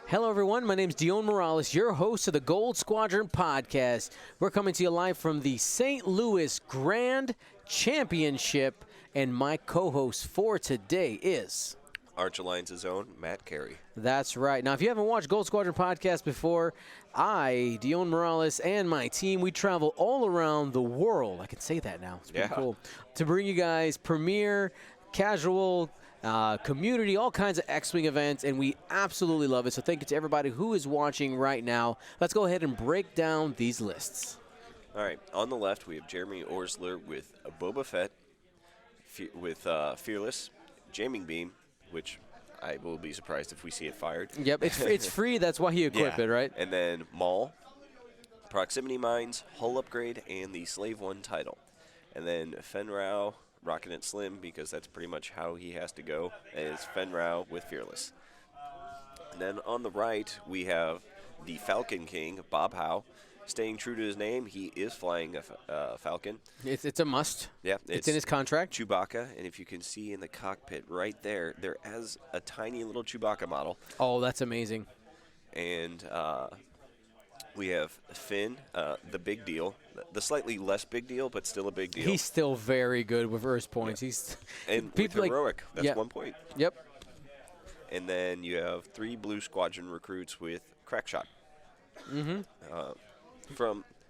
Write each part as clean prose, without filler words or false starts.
Hello, everyone. My name is Dion Morales, your host of the Gold Squadron podcast. We're coming to you live from the St. Louis Grand Championship, and my co-host for today is Arch Alliance's own Matt Carey. That's right. Now, if you haven't watched Gold Squadron podcast before, I, Dion Morales, and my team, we travel all around the world. I can say that now. It's pretty cool. To bring you guys premier, casual, community, all kinds of X-Wing events, and we absolutely love it. So thank you to everybody who is watching right now. Let's go ahead and break down these lists. All right. On the left, we have Jeremy Oursler with a Boba Fett, with Fearless, Jamming Beam, which I will be surprised if we see it fired. Yep, it's free. That's why you equip it, right? And then Maul, Proximity Mines, Hull Upgrade, and the Slave 1 title. And then Fen Rao, rocking it slim because that's pretty much how he has to go, is Fen Rao with Fearless. And then on the right, we have the Falcon King, Bob Howe. Staying true to his name, he is flying a Falcon. It's a must. Yeah, it's in his contract. Chewbacca, and if you can see in the cockpit right there is a tiny little Chewbacca model. Oh, that's amazing. And we have Finn, the big deal, the slightly less big deal, but still a big deal. He's still very good with reverse points. Yeah. He's and with heroic, that's 1 point. Yep. And then you have 3 Blue Squadron recruits with Crackshot. Mm-hmm.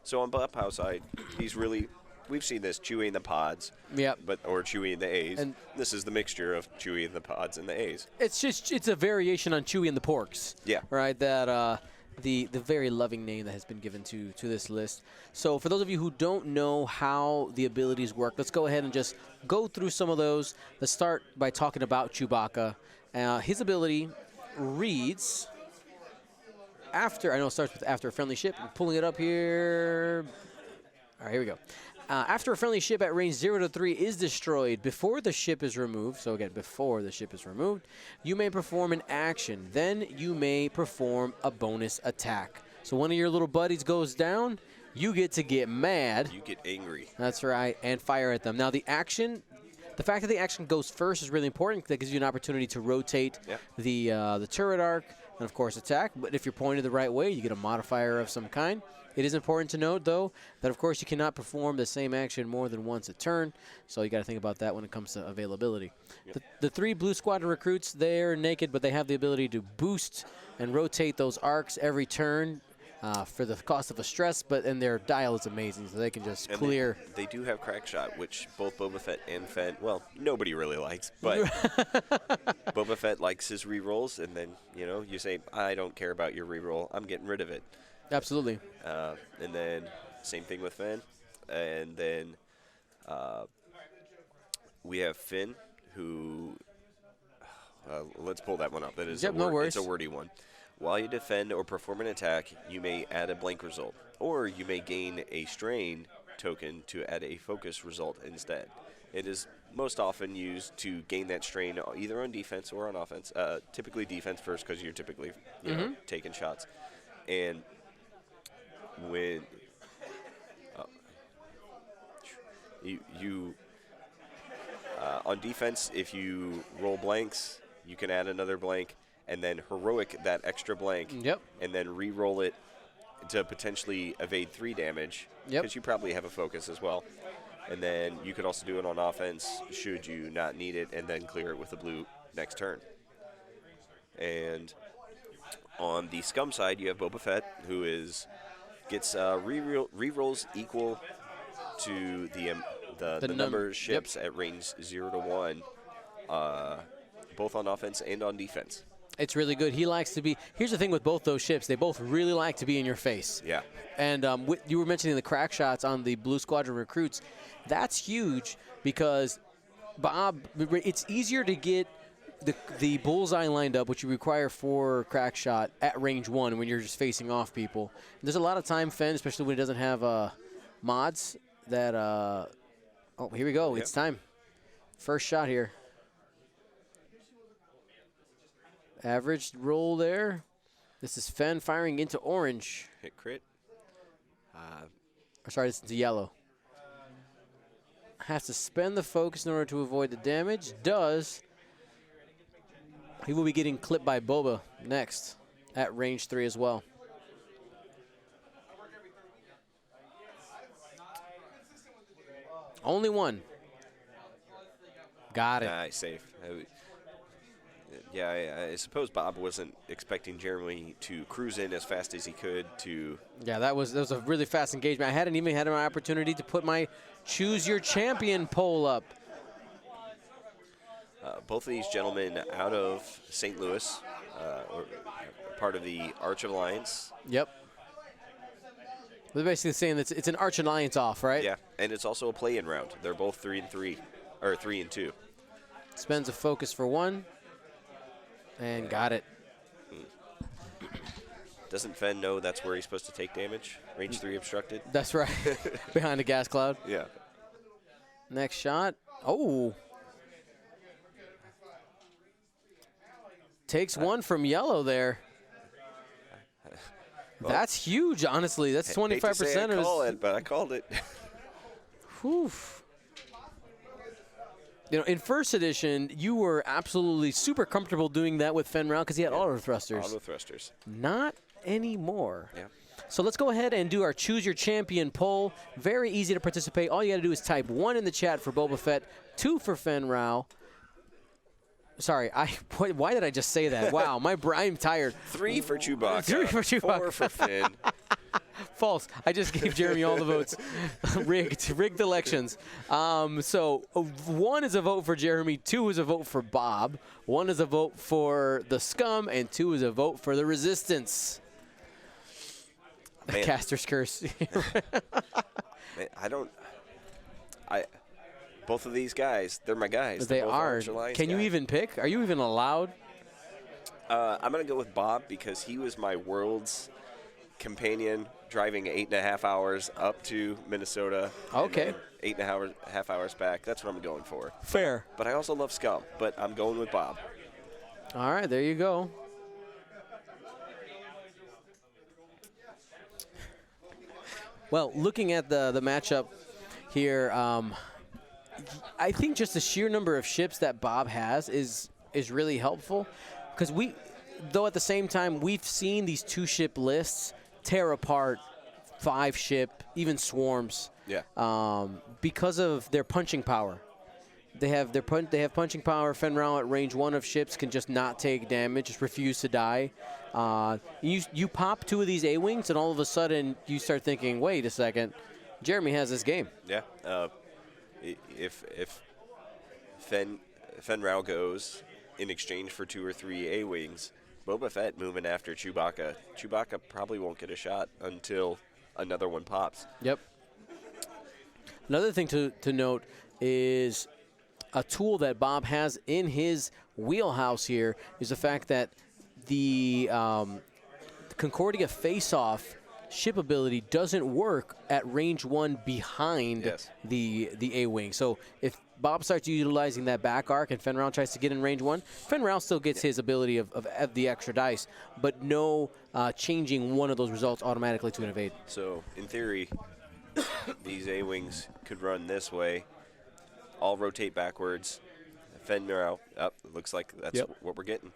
So on Bob Howe's side, he's really, we've seen this, Chewie in the pods. Yep. Or Chewie in the A's. And this is the mixture of Chewie in the pods and the A's. It's a variation on Chewie and the Porks. Yeah. Right. That the very loving name that has been given to this list. So for those of you who don't know how the abilities work, let's go ahead and just go through some of those. Let's start by talking about Chewbacca. His ability reads. It starts with after a friendly ship. I'm pulling it up here. All right, here we go. After a friendly ship at range 0 to 3 is destroyed before the ship is removed, so again, before the ship is removed, you may perform an action. Then you may perform a bonus attack. So one of your little buddies goes down, you get to get mad. You get angry. That's right, and fire at them. Now the fact that the action goes first is really important because that gives you an opportunity to rotate the turret arc and, of course, attack. But if you're pointed the right way, you get a modifier of some kind. It is important to note, though, that, of course, you cannot perform the same action more than once a turn. So you got to think about that when it comes to availability. Yep. The 3 Blue Squadron recruits, they're naked, but they have the ability to boost and rotate those arcs every turn for the cost of a stress. And their dial is amazing, so they can just clear. They do have Crackshot, which both Boba Fett and Fett, well, nobody really likes, but Boba Fett likes his rerolls, and then, you say, I don't care about your reroll, I'm getting rid of it. Absolutely. And then same thing with Finn. And then we have Finn, who let's pull that one up. That is no worries. It's a wordy one. While you defend or perform an attack, you may add a blank result, or you may gain a strain token to add a focus result instead. It is most often used to gain that strain either on defense or on offense. Typically defense first because you're typically taking shots. And when you on defense, if you roll blanks, you can add another blank, and then heroic that extra blank, and then re-roll it to potentially evade 3 damage, because you probably have a focus as well. And then you could also do it on offense should you not need it, and then clear it with a blue next turn. And on the scum side, you have Boba Fett, who gets re-rolls equal to the number of ships at range 0 to 1, both on offense and on defense. It's really good. He likes to be. Here's the thing with both those ships. They both really like to be in your face. Yeah. And you were mentioning the crack shots on the Blue Squadron recruits. That's huge because, Bob, it's easier to get the bullseye lined up, which you require for crack shot at range 1 when you're just facing off people. And there's a lot of time, Fenn, especially when it doesn't have mods that oh, here we go. Yep. It's time. First shot here. Average roll there. This is Fenn firing into orange. Hit crit. Sorry, this is yellow. Has to spend the focus in order to avoid the damage. Does. He will be getting clipped by Boba next. at range 3 as well. Only one. Got it. Nice, safe. Yeah, I suppose Bob wasn't expecting Jeremy to cruise in as fast as he could to. Yeah, that was a really fast engagement. I hadn't even had my opportunity to put my Choose Your Champion poll up. Both of these gentlemen out of St. Louis, or part of the Arch Alliance. Yep. They're basically saying that it's an Arch Alliance off, right? Yeah, and it's also a play-in round. They're both 3-3, or 3-2. Spends a focus for 1, and got it. Doesn't Fenn know that's where he's supposed to take damage? Range 3 obstructed? That's right. Behind the gas cloud. Yeah. Next shot. Oh. Takes 1 from yellow there. Well, that's huge, honestly. That's 25%. Hate to say I call it, but I called it. Whew. You know, in first edition, you were absolutely super comfortable doing that with Fenn Rao because he had auto thrusters. Auto thrusters. Not anymore. Yeah. So let's go ahead and do our Choose Your Champion poll. Very easy to participate. All you got to do is type 1 in the chat for Boba Fett, 2 for Fenn Rao. Sorry, why did I just say that? Wow, I'm tired. 3 for Chewbacca. 3 for Chewbacca. 4 for Finn. False. I just gave Jeremy all the votes. Rigged elections. So 1 is a vote for Jeremy, 2 is a vote for Bob, 1 is a vote for the Scum, and 2 is a vote for the Resistance. Man. Caster's Curse. Man, both of these guys, they're my guys. They both are. Can you guys. even pick? Are you even allowed? I'm going to go with Bob because he was my world's companion driving 8.5 hours up to Minnesota. Okay. And 8.5 hours back. That's what I'm going for. Fair. But I also love Scum, but I'm going with Bob. All right, there you go. Well, looking at the matchup here, I think just the sheer number of ships that Bob has is really helpful because though at the same time we've seen these 2-ship lists tear apart 5-ship, even swarms. Yeah. Because of their punching power. They have punching power. Fenn Rao at range 1 of ships can just not take damage, just refuse to die. You pop 2 of these A-wings, and all of a sudden you start thinking, wait a second, Jeremy has this game. Yeah. If Fenn Rao goes in exchange for 2 or 3 A-wings, Boba Fett moving after Chewbacca. Chewbacca probably won't get a shot until another one pops. Yep. Another thing to note is a tool that Bob has in his wheelhouse here is the fact that the Concordia face-off ship ability doesn't work at range 1 behind the A-wing. So if Bob starts utilizing that back arc and Fenn Rao tries to get in range 1, Fenn Rao still gets his ability of the extra dice, but no changing one of those results automatically to an evade. So in theory, these A-wings could run this way, all rotate backwards. Fenn Rao up. Looks like that's what we're getting.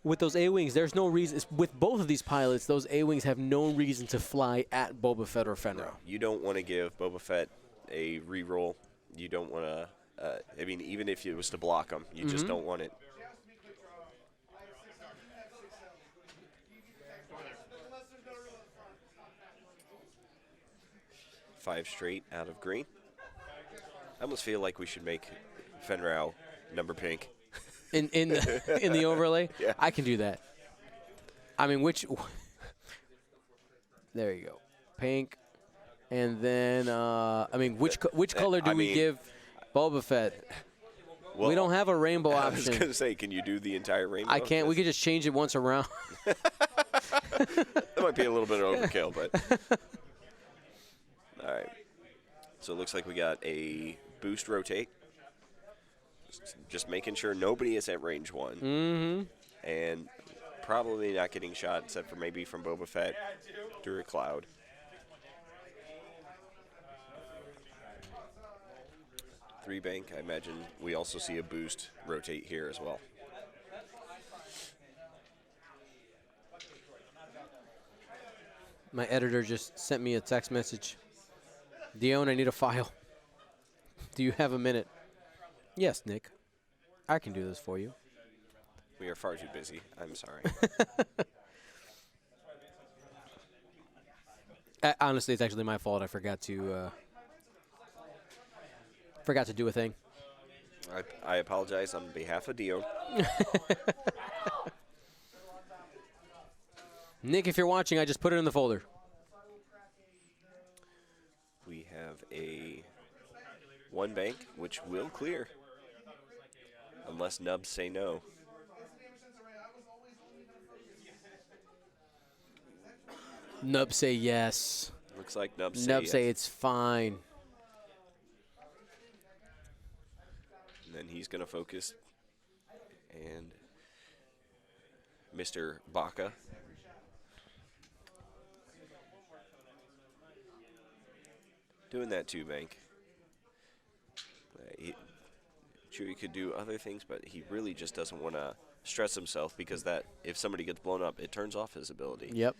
With those A-wings, there's no reason. With both of these pilots, those A-wings have no reason to fly at Boba Fett or Fenn Rao. No, you don't want to give Boba Fett a reroll. You don't want to. I mean, even if it was to block them, you just don't want it. Five straight out of green. I almost feel like we should make Fenn Rao number pink. In the overlay? Yeah. I can do that. I mean, there you go. Pink. And then, which color do we give Boba Fett? Well, we don't have a rainbow option. I was going to say, can you do the entire rainbow? I can't. We could just change it once around. That might be a little bit of overkill, but. All right. So it looks like we got a boost rotate. Just making sure nobody is at range 1. Mm-hmm. And probably not getting shot except for maybe from Boba Fett through a cloud. Three bank, I imagine we also see a boost rotate here as well. My editor just sent me a text message. Dion, I need a file. Do you have a minute? Yes, Nick. I can do this for you. We are far too busy. I'm sorry. Honestly, it's actually my fault. I forgot to do a thing. I apologize on behalf of Dion. Nick, if you're watching, I just put it in the folder. We have a 1 bank, which will clear. Unless nubs say no. Nub say yes. Looks like nubs say Nub yes. say it's fine. And then he's going to focus. And Mr. Baca. Doing that 2 bank. Chewy could do other things, but he really just doesn't want to stress himself because that if somebody gets blown up, it turns off his ability. Yep.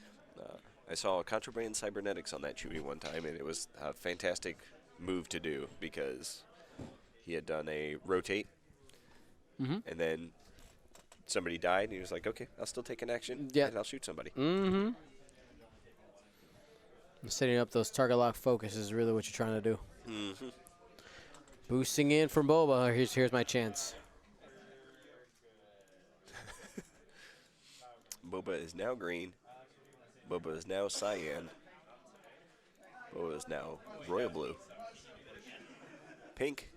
I saw Contraband Cybernetics on that Chewy one time, and it was a fantastic move to do because he had done a rotate, and then somebody died, and he was like, okay, I'll still take an action, and I'll shoot somebody. Setting up those target lock focus is really what you're trying to do. Boosting in from Boba. Here's my chance. Boba is now green. Boba is now cyan. Boba is now royal blue. Pink.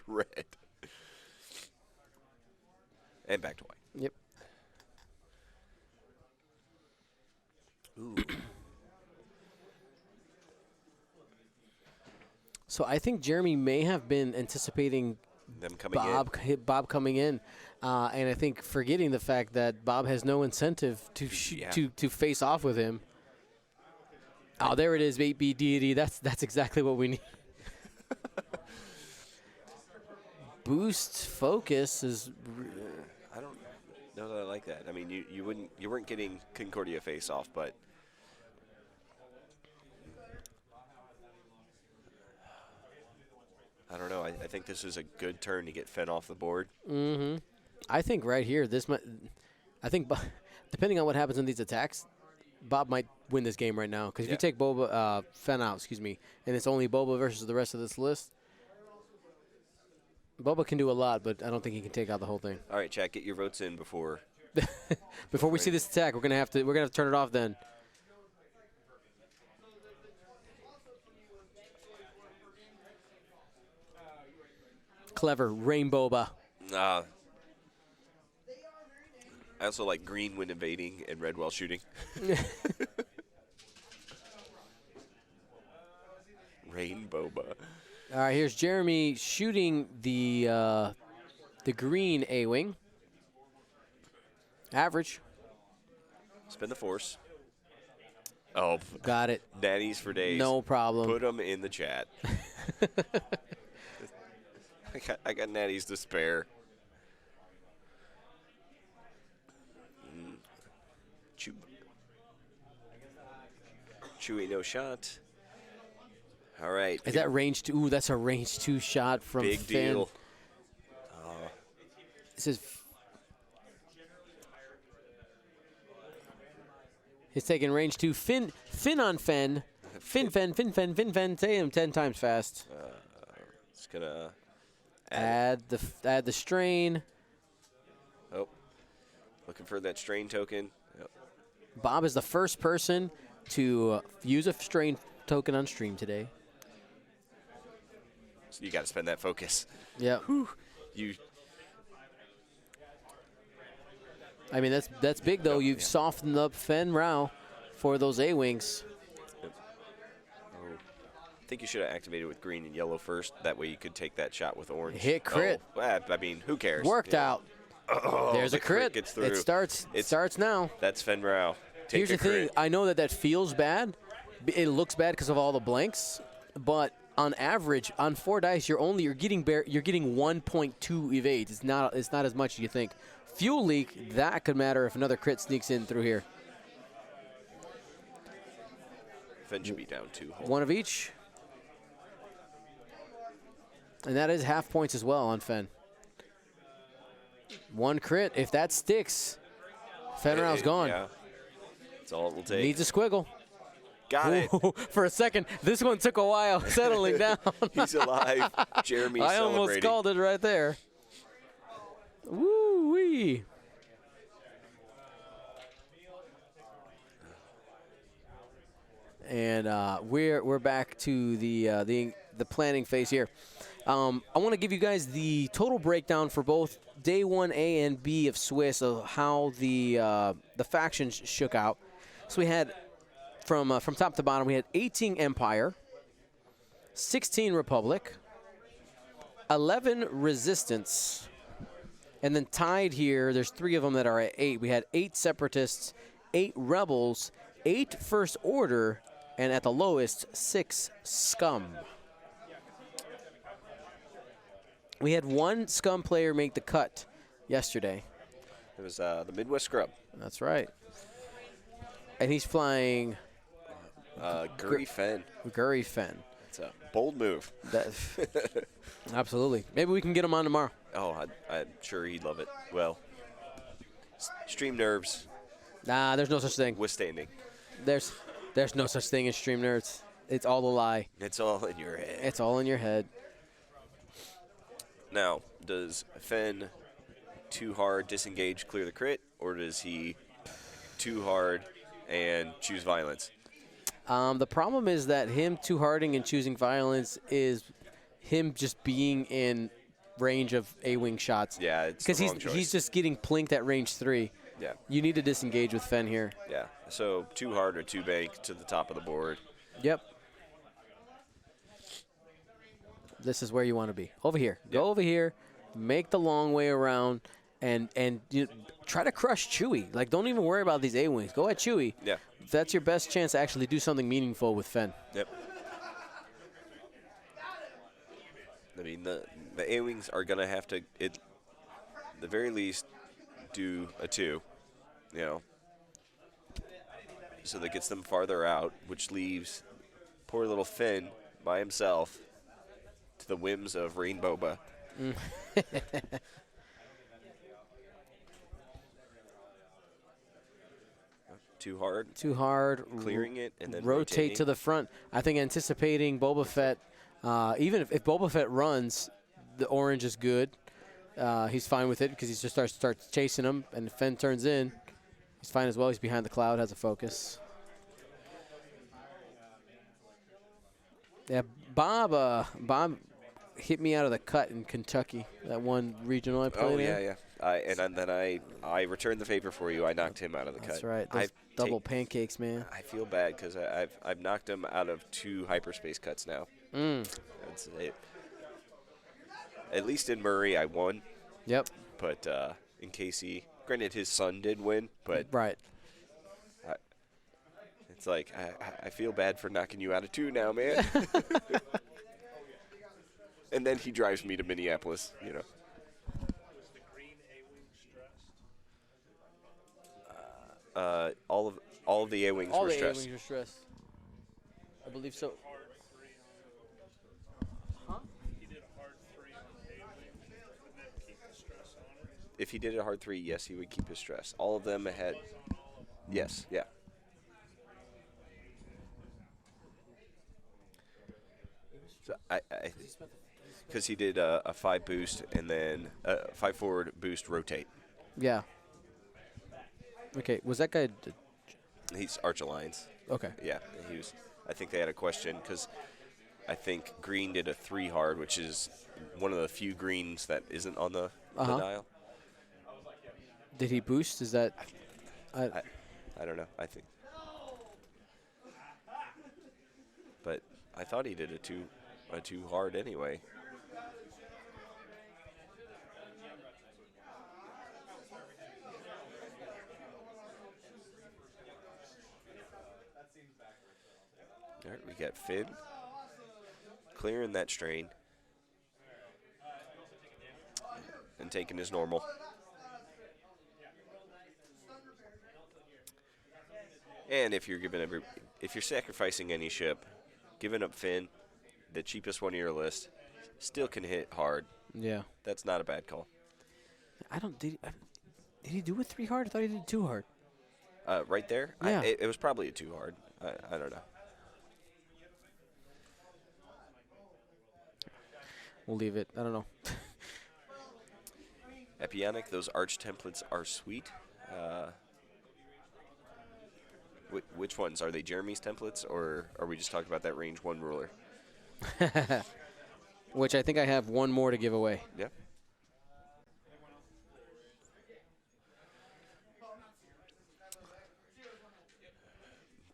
Red. And back to white. Yep. Ooh. So I think Jeremy may have been anticipating Them coming Bob coming in, and I think forgetting the fact that Bob has no incentive to to face off with him. Oh, there it is, baby deity. That's exactly what we need. Boost focus is. I don't know that I like that. I mean, you weren't getting Concordia face off, but. I don't know. I think this is a good turn to get Fenn off the board. I think right here, I think depending on what happens in these attacks, Bob might win this game right now. Because if you take Fenn out, and it's only Boba versus the rest of this list, Boba can do a lot, but I don't think he can take out the whole thing. All right, chat, get your votes in before. Before we see this attack, we're gonna have to turn it off then. Clever, Rainboba. I also like green when invading and red while shooting. Rainboba. All right, here's Jeremy shooting the green A-wing. Average. Spin the force. Oh, got it. Natties for days. No problem. Put them in the chat. I got natties to spare. Chewy, no shot. All right. Is that range 2? Ooh, that's a range 2 shot from Big Finn. deal. This is. He's taking range 2. Finn on Fenn. Finn. Say him 10 times fast. It's gonna add the strain. Oh, looking for that strain token. Yep. Bob is the first person to use a strain token on stream today. So you got to spend that focus. Yeah. I mean that's big though. You've softened up Fenn Rao for those A-wings. Yep. Oh, I think you should have activated with green and yellow first. That way you could take that shot with orange. Hit crit. Oh, I mean, who cares? Worked out. Oh, there's a crit. Gets through. It starts now. That's Fenn Rao. Here's the thing. I know that feels bad. It looks bad because of all the blanks, but on average, on 4 dice, you're getting 1.2 evades. It's not as much as you think. Fuel leak, that could matter if another crit sneaks in through here. Finn should be down 2 whole. One of each. And that is half points as well on Fenn. 1 crit. If that sticks, Fenrir's gone. Yeah. That's all it will take. Needs a squiggle. Got it. For a second, this one took a while settling down. He's alive. Jeremy's I celebrating. almost called it right there. Woo-wee. And we're back to the planning phase here. I want to give you guys the total breakdown for both day 1A and B of Swiss of how the factions shook out. So we had from top to bottom, we had 18 Empire, 16 Republic, 11 Resistance, and then tied here, there's 3 of them that are at 8. We had 8 Separatists, 8 Rebels, 8 First Order, and at the lowest, 6 Scum. We had 1 Scum player make the cut yesterday. It was the Midwest Scrub. That's right. And he's flying Gurry Fenn. Gurry Fenn. It's a bold move. Absolutely. Maybe we can get him on tomorrow. Oh, I'm sure he'd love it. Well, stream nerves. Nah, there's no such thing. Withstanding. There's no such thing as stream nerds. It's all a lie. It's all in your head. It's all in your head. Now, does Fenn too hard disengage, clear the crit, or does he too hard and choose violence? The problem is that him too harding and choosing violence is him just being in range of A-wing shots. Yeah, it's the wrong choice. He's just getting plinked at range 3. Yeah. You need to disengage with Fenn here. Yeah. So too hard or too bank to the top of the board. Yep. This is where you want to be. Over here. Go over here. Make the long way around. And try to crush Chewie. Like, don't even worry about these A-wings. Go at Chewie. Yeah. That's your best chance to actually do something meaningful with Fenn. Yep. I mean, the A-wings are going to have to, at the very least, do a 2, you know. So that gets them farther out, which leaves poor little Finn by himself to the whims of Rain Boba. Too hard. Too hard. Clearing it and then rotate to the front. I think anticipating Boba Fett, even if Boba Fett runs, the orange is good. He's fine with it because he just starts chasing him, and if Fenn turns in, he's fine as well. He's behind the cloud, has a focus. Yeah, Bob hit me out of the cut in Kentucky, that one regional I played in. Oh, yeah. I returned the favor for you. I knocked him out of the cut. That's right. Those double pancakes, man. I feel bad because I've knocked him out of 2 hyperspace cuts now. That's it. At least in Murray, I won. Yep. But in Casey, granted his son did win, but right. It's like I feel bad for knocking you out of 2 now, man. And then he drives me to Minneapolis, you know. All of the A-wings were stressed. All the A-wings were stressed. I believe so. Huh? If he did a hard 3, yes, he would keep his stress. All of them had, yes, yeah. So because he did a 5 boost and then 5 forward boost rotate. Yeah. Okay, was that guy? He's Arch Alliance. Okay. Yeah, he was. I think they had a question because I think Green did a 3 hard, which is one of the few greens that isn't on the dial. Did he boost? Is that? I don't know. I think. But I thought he did a 2 hard anyway. All right, we got Finn clearing that strain and taking his normal. And if you're sacrificing any ship, giving up Finn, the cheapest one of your list, still can hit hard. Yeah. That's not a bad call. Did he do a 3 hard? I thought he did 2 hard. Right there? Yeah. It was probably a 2 hard. I don't know. We'll leave it. I don't know. Epionic, those arch templates are sweet. Which ones? Are they Jeremy's templates, or are we just talking about that range 1 ruler? Which I think I have one more to give away. Yeah.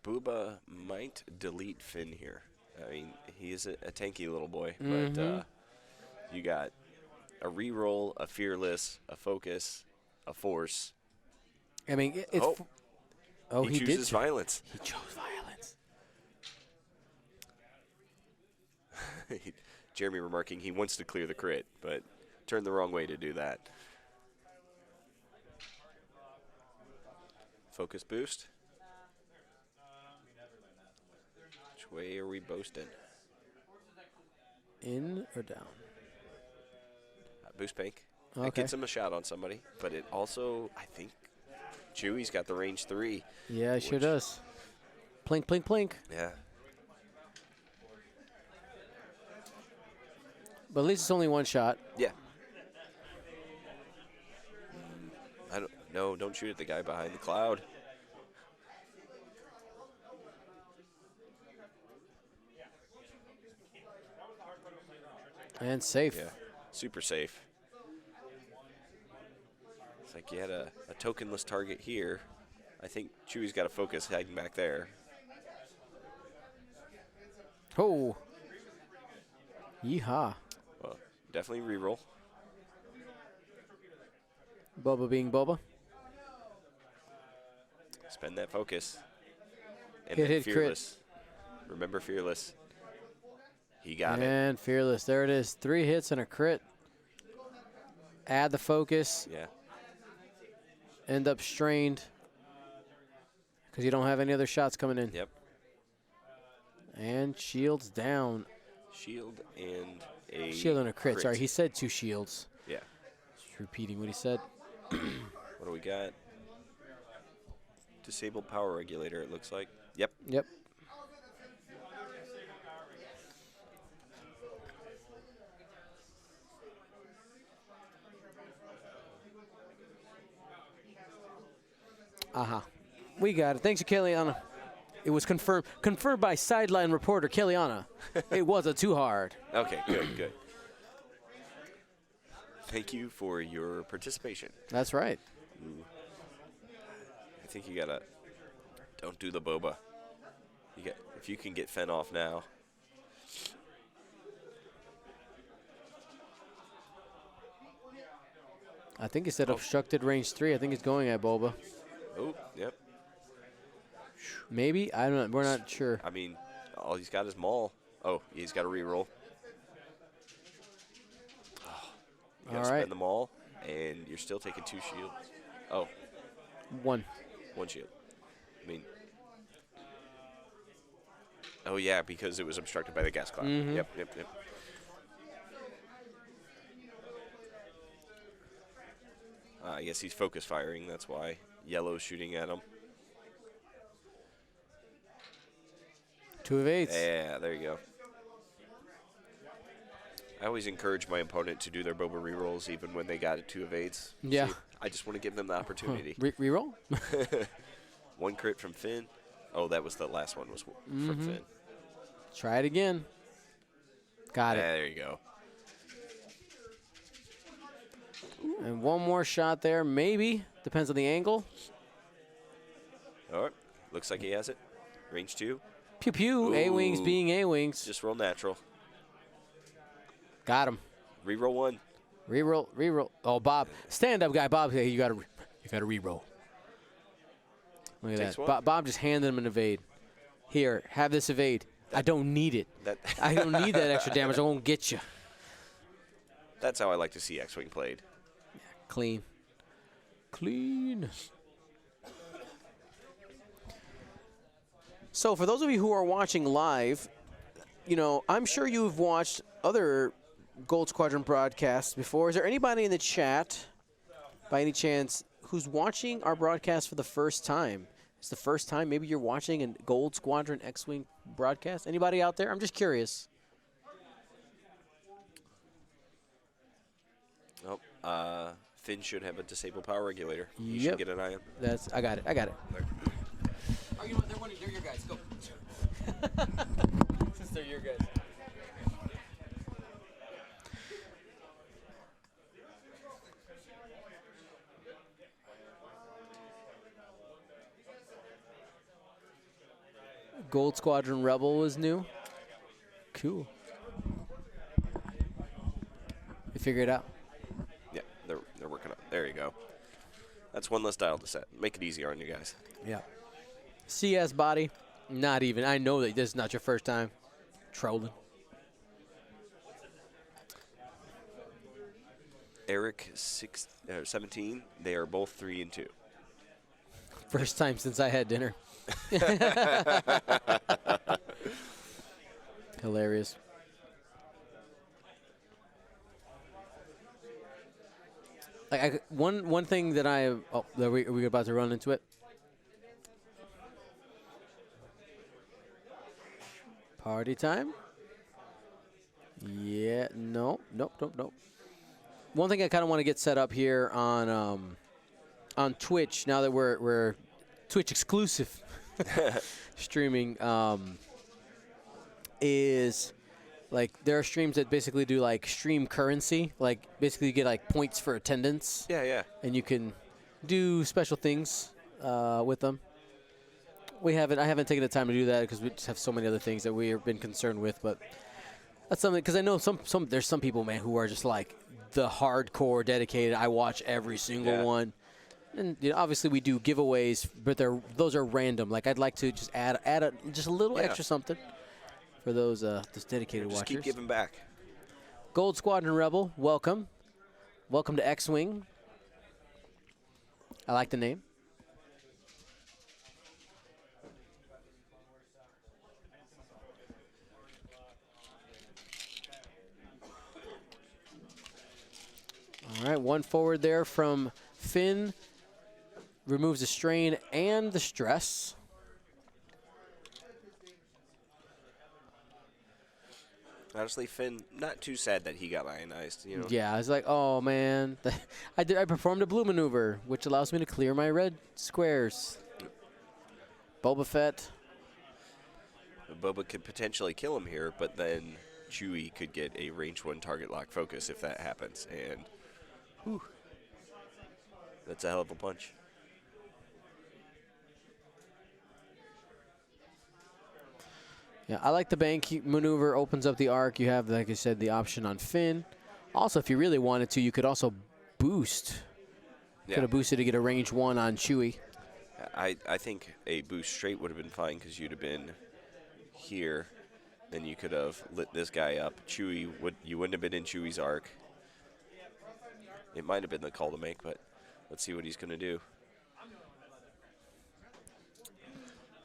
Booba might delete Finn here. I mean, he is a tanky little boy, but you got a reroll, a fearless, a focus, a force. I mean, it's. He chooses violence. He chose violence. Jeremy remarking he wants to clear the crit, but turned the wrong way to do that. Focus boost. Which way are we boasting? In or down? Boost bank. Okay. It gets him a shot on somebody, but it also, I think, Chewie's got the range 3. Yeah, it sure does. Plink, plink, plink. Yeah. But at least it's only 1 shot. Yeah. Don't shoot at the guy behind the cloud. And safe. Yeah. Super safe. It's like you had a tokenless target here. I think Chewie's got a focus hiding back there. Oh. Yeehaw. Well, definitely reroll. Boba being Boba. Spend that focus. And Hit, then crit. fearless. Remember fearless. He got it. And fearless. There it is. 3 hits and a crit. Add the focus. Yeah. End up strained. Because you don't have any other shots coming in. Yep. And shields down. Shield and a Shield and a crit. Sorry, he said 2 shields. Yeah. Just repeating what he said. What do we got? Disabled power regulator, it looks like. Yep. Yep. Aha. We got it. Thanks to Kellyana. It was confirmed by sideline reporter Kellyana. It was a 2 hard. Okay, good. Thank you for your participation. That's right. Ooh. I think you gotta don't do the boba. If you can get Fen off now. I think he said obstructed range 3. I think he's going at Boba. Oh, yep. Maybe? I don't know. We're not sure. I mean, all he's got is Maul. Oh, he's got a reroll. Oh, you gotta spend the Maul, and you're still taking 2 shields. Oh. 1. 1 shield. I mean. Oh, yeah, because it was obstructed by the gas cloud. Yep. I guess he's focus firing. That's why Yellow's shooting at him. 2 evades. Yeah, there you go. I always encourage my opponent to do their Boba rerolls even when they got 2 evades. Yeah. See, I just want to give them the opportunity. Reroll? 1 crit from Finn. Oh, that was the last one was from Finn. Try it again. Got it. There you go. And 1 more shot there, maybe. Depends on the angle. All right. Looks like he has it. Range 2. Pew pew. A-wings being A-wings. Just roll natural. Got him. Reroll 1. Reroll. Oh, Bob. Stand up guy. Bob, hey, you got to reroll. Look at that. Bob just handed him an evade. Here, have this evade. I don't need it. I don't need that extra damage. I won't get you. That's how I like to see X-Wing played. Yeah, clean. So for those of you who are watching live, you know, I'm sure you've watched other Gold Squadron broadcasts before. Is there anybody in the chat, by any chance, who's watching our broadcast for the first time? It's the first time maybe you're watching a Gold Squadron X-Wing broadcast. Anybody out there? I'm just curious. Oh, Finn should have a disable power regulator. You should get an eye on. I got it. Oh, you know what? They're your guys. Go. Since they're your guys. Gold Squadron Rebel was new. Cool. You figure it out. Yeah, they're working on it. There you go. That's one less dial to set. Make it easier on you guys. Yeah. CS body, not even. I know that this is not your first time trolling. Eric 17. They are both 3 and 2. First time since I had dinner. Hilarious. One thing that are we about to run into it? Party time? Yeah, nope. One thing I kind of want to get set up here on Twitch, now that we're Twitch exclusive streaming, is like there are streams that basically do like stream currency, like basically you get like points for attendance. Yeah. And you can do special things with them. I haven't taken the time to do that because we just have so many other things that we have been concerned with, but that's something, because I know there's some people, man, who are just like the hardcore dedicated. I watch every single one. And you know, obviously we do giveaways, but those are random. Like I'd like to just add just a little extra something for those dedicated watchers. Just keep giving back. Gold Squadron Rebel, welcome to X-Wing. I like the name. All right, one forward there from Finn. Removes the strain and the stress. Honestly, Finn, not too sad that he got ionized. You know. Yeah, I was like, oh man, I performed a blue maneuver, which allows me to clear my red squares. Boba Fett. Boba could potentially kill him here, but then Chewie could get a range 1 target lock focus if that happens, and that's a hell of a punch. Yeah, I like the bank maneuver. Opens up the arc. You have, like I said, the option on Finn. Also, if you really wanted to, you could also boost. Could have boosted to get a range 1 on Chewie. I think a boost straight would have been fine because you'd have been here. Then you could have lit this guy up. You wouldn't have been in Chewie's arc. It might have been the call to make, but let's see what he's going to do.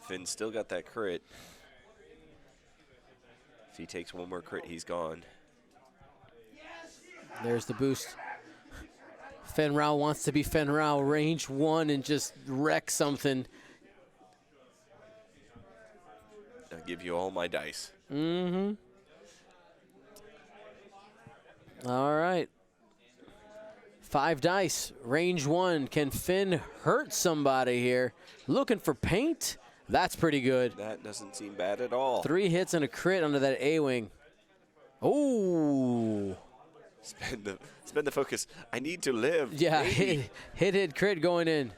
Finn's still got that crit. If he takes one more crit, he's gone. There's the boost. Fenn Rau wants to be Fenn Rau, range 1 and just wreck something. I'll give you all my dice. Mm-hmm. All right. 5 dice, range 1. Can Finn hurt somebody here? Looking for paint? That's pretty good. That doesn't seem bad at all. 3 hits and a crit under that A-wing. Oh. Spend the focus. I need to live. Yeah, hit, crit going in.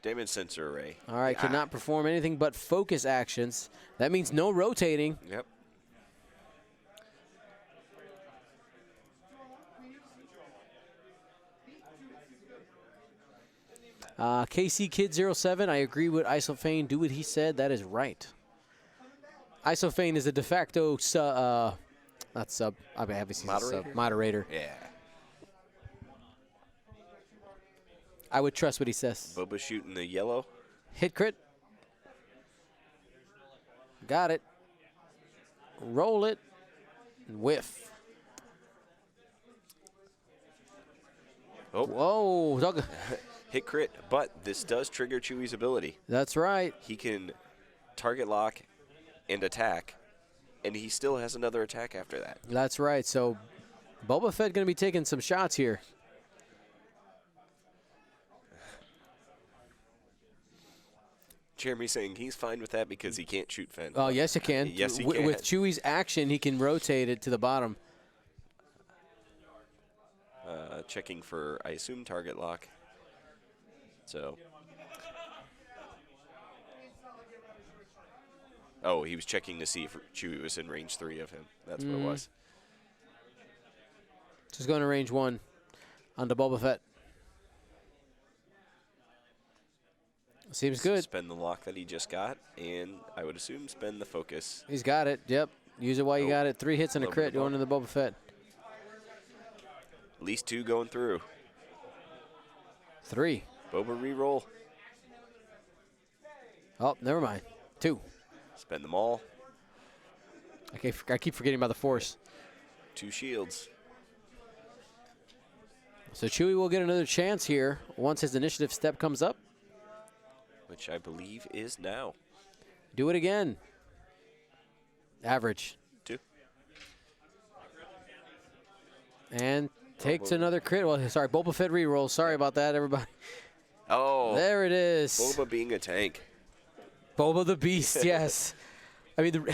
Damage sensor array. All right, cannot perform anything but focus actions. That means no rotating. Yep. KC Kid 07, I agree with Isofane. Do what he said. That is right. Isofane is a de facto not sub. I mean, obviously moderator. Moderator. Yeah. I would trust what he says. Boba shooting the yellow. Hit crit. Got it. Roll it. And whiff. Oh. Whoa. Hit crit, but this does trigger Chewie's ability. That's right. He can target lock and attack, and he still has another attack after that. That's right. So Boba Fett going to be taking some shots here. Jeremy's saying he's fine with that because he can't shoot Fenn. Oh, yes, he can. Yes, he can. With Chewie's action, he can rotate it to the bottom. Checking for, I assume, target lock. So. Oh, he was checking to see if Chewie was in range 3 of him. That's what it was. Just going to range 1 onto Boba Fett. Seems good. Spend the lock that he just got, and I would assume spend the focus. He's got it. Yep. Use it while you got it. 3 hits and a crit going to the Boba Fett. At least 2 going through. 3. Boba reroll. Oh, never mind. 2. Spend them all. I keep forgetting about the Force. 2 shields. So Chewie will get another chance here once his initiative step comes up. Which I believe is now. Do it again. Average. 2. And takes another crit. Well, sorry, Boba Fett reroll. Sorry about that, everybody. Oh. There it is. Boba being a tank. Boba the Beast, yes. I mean,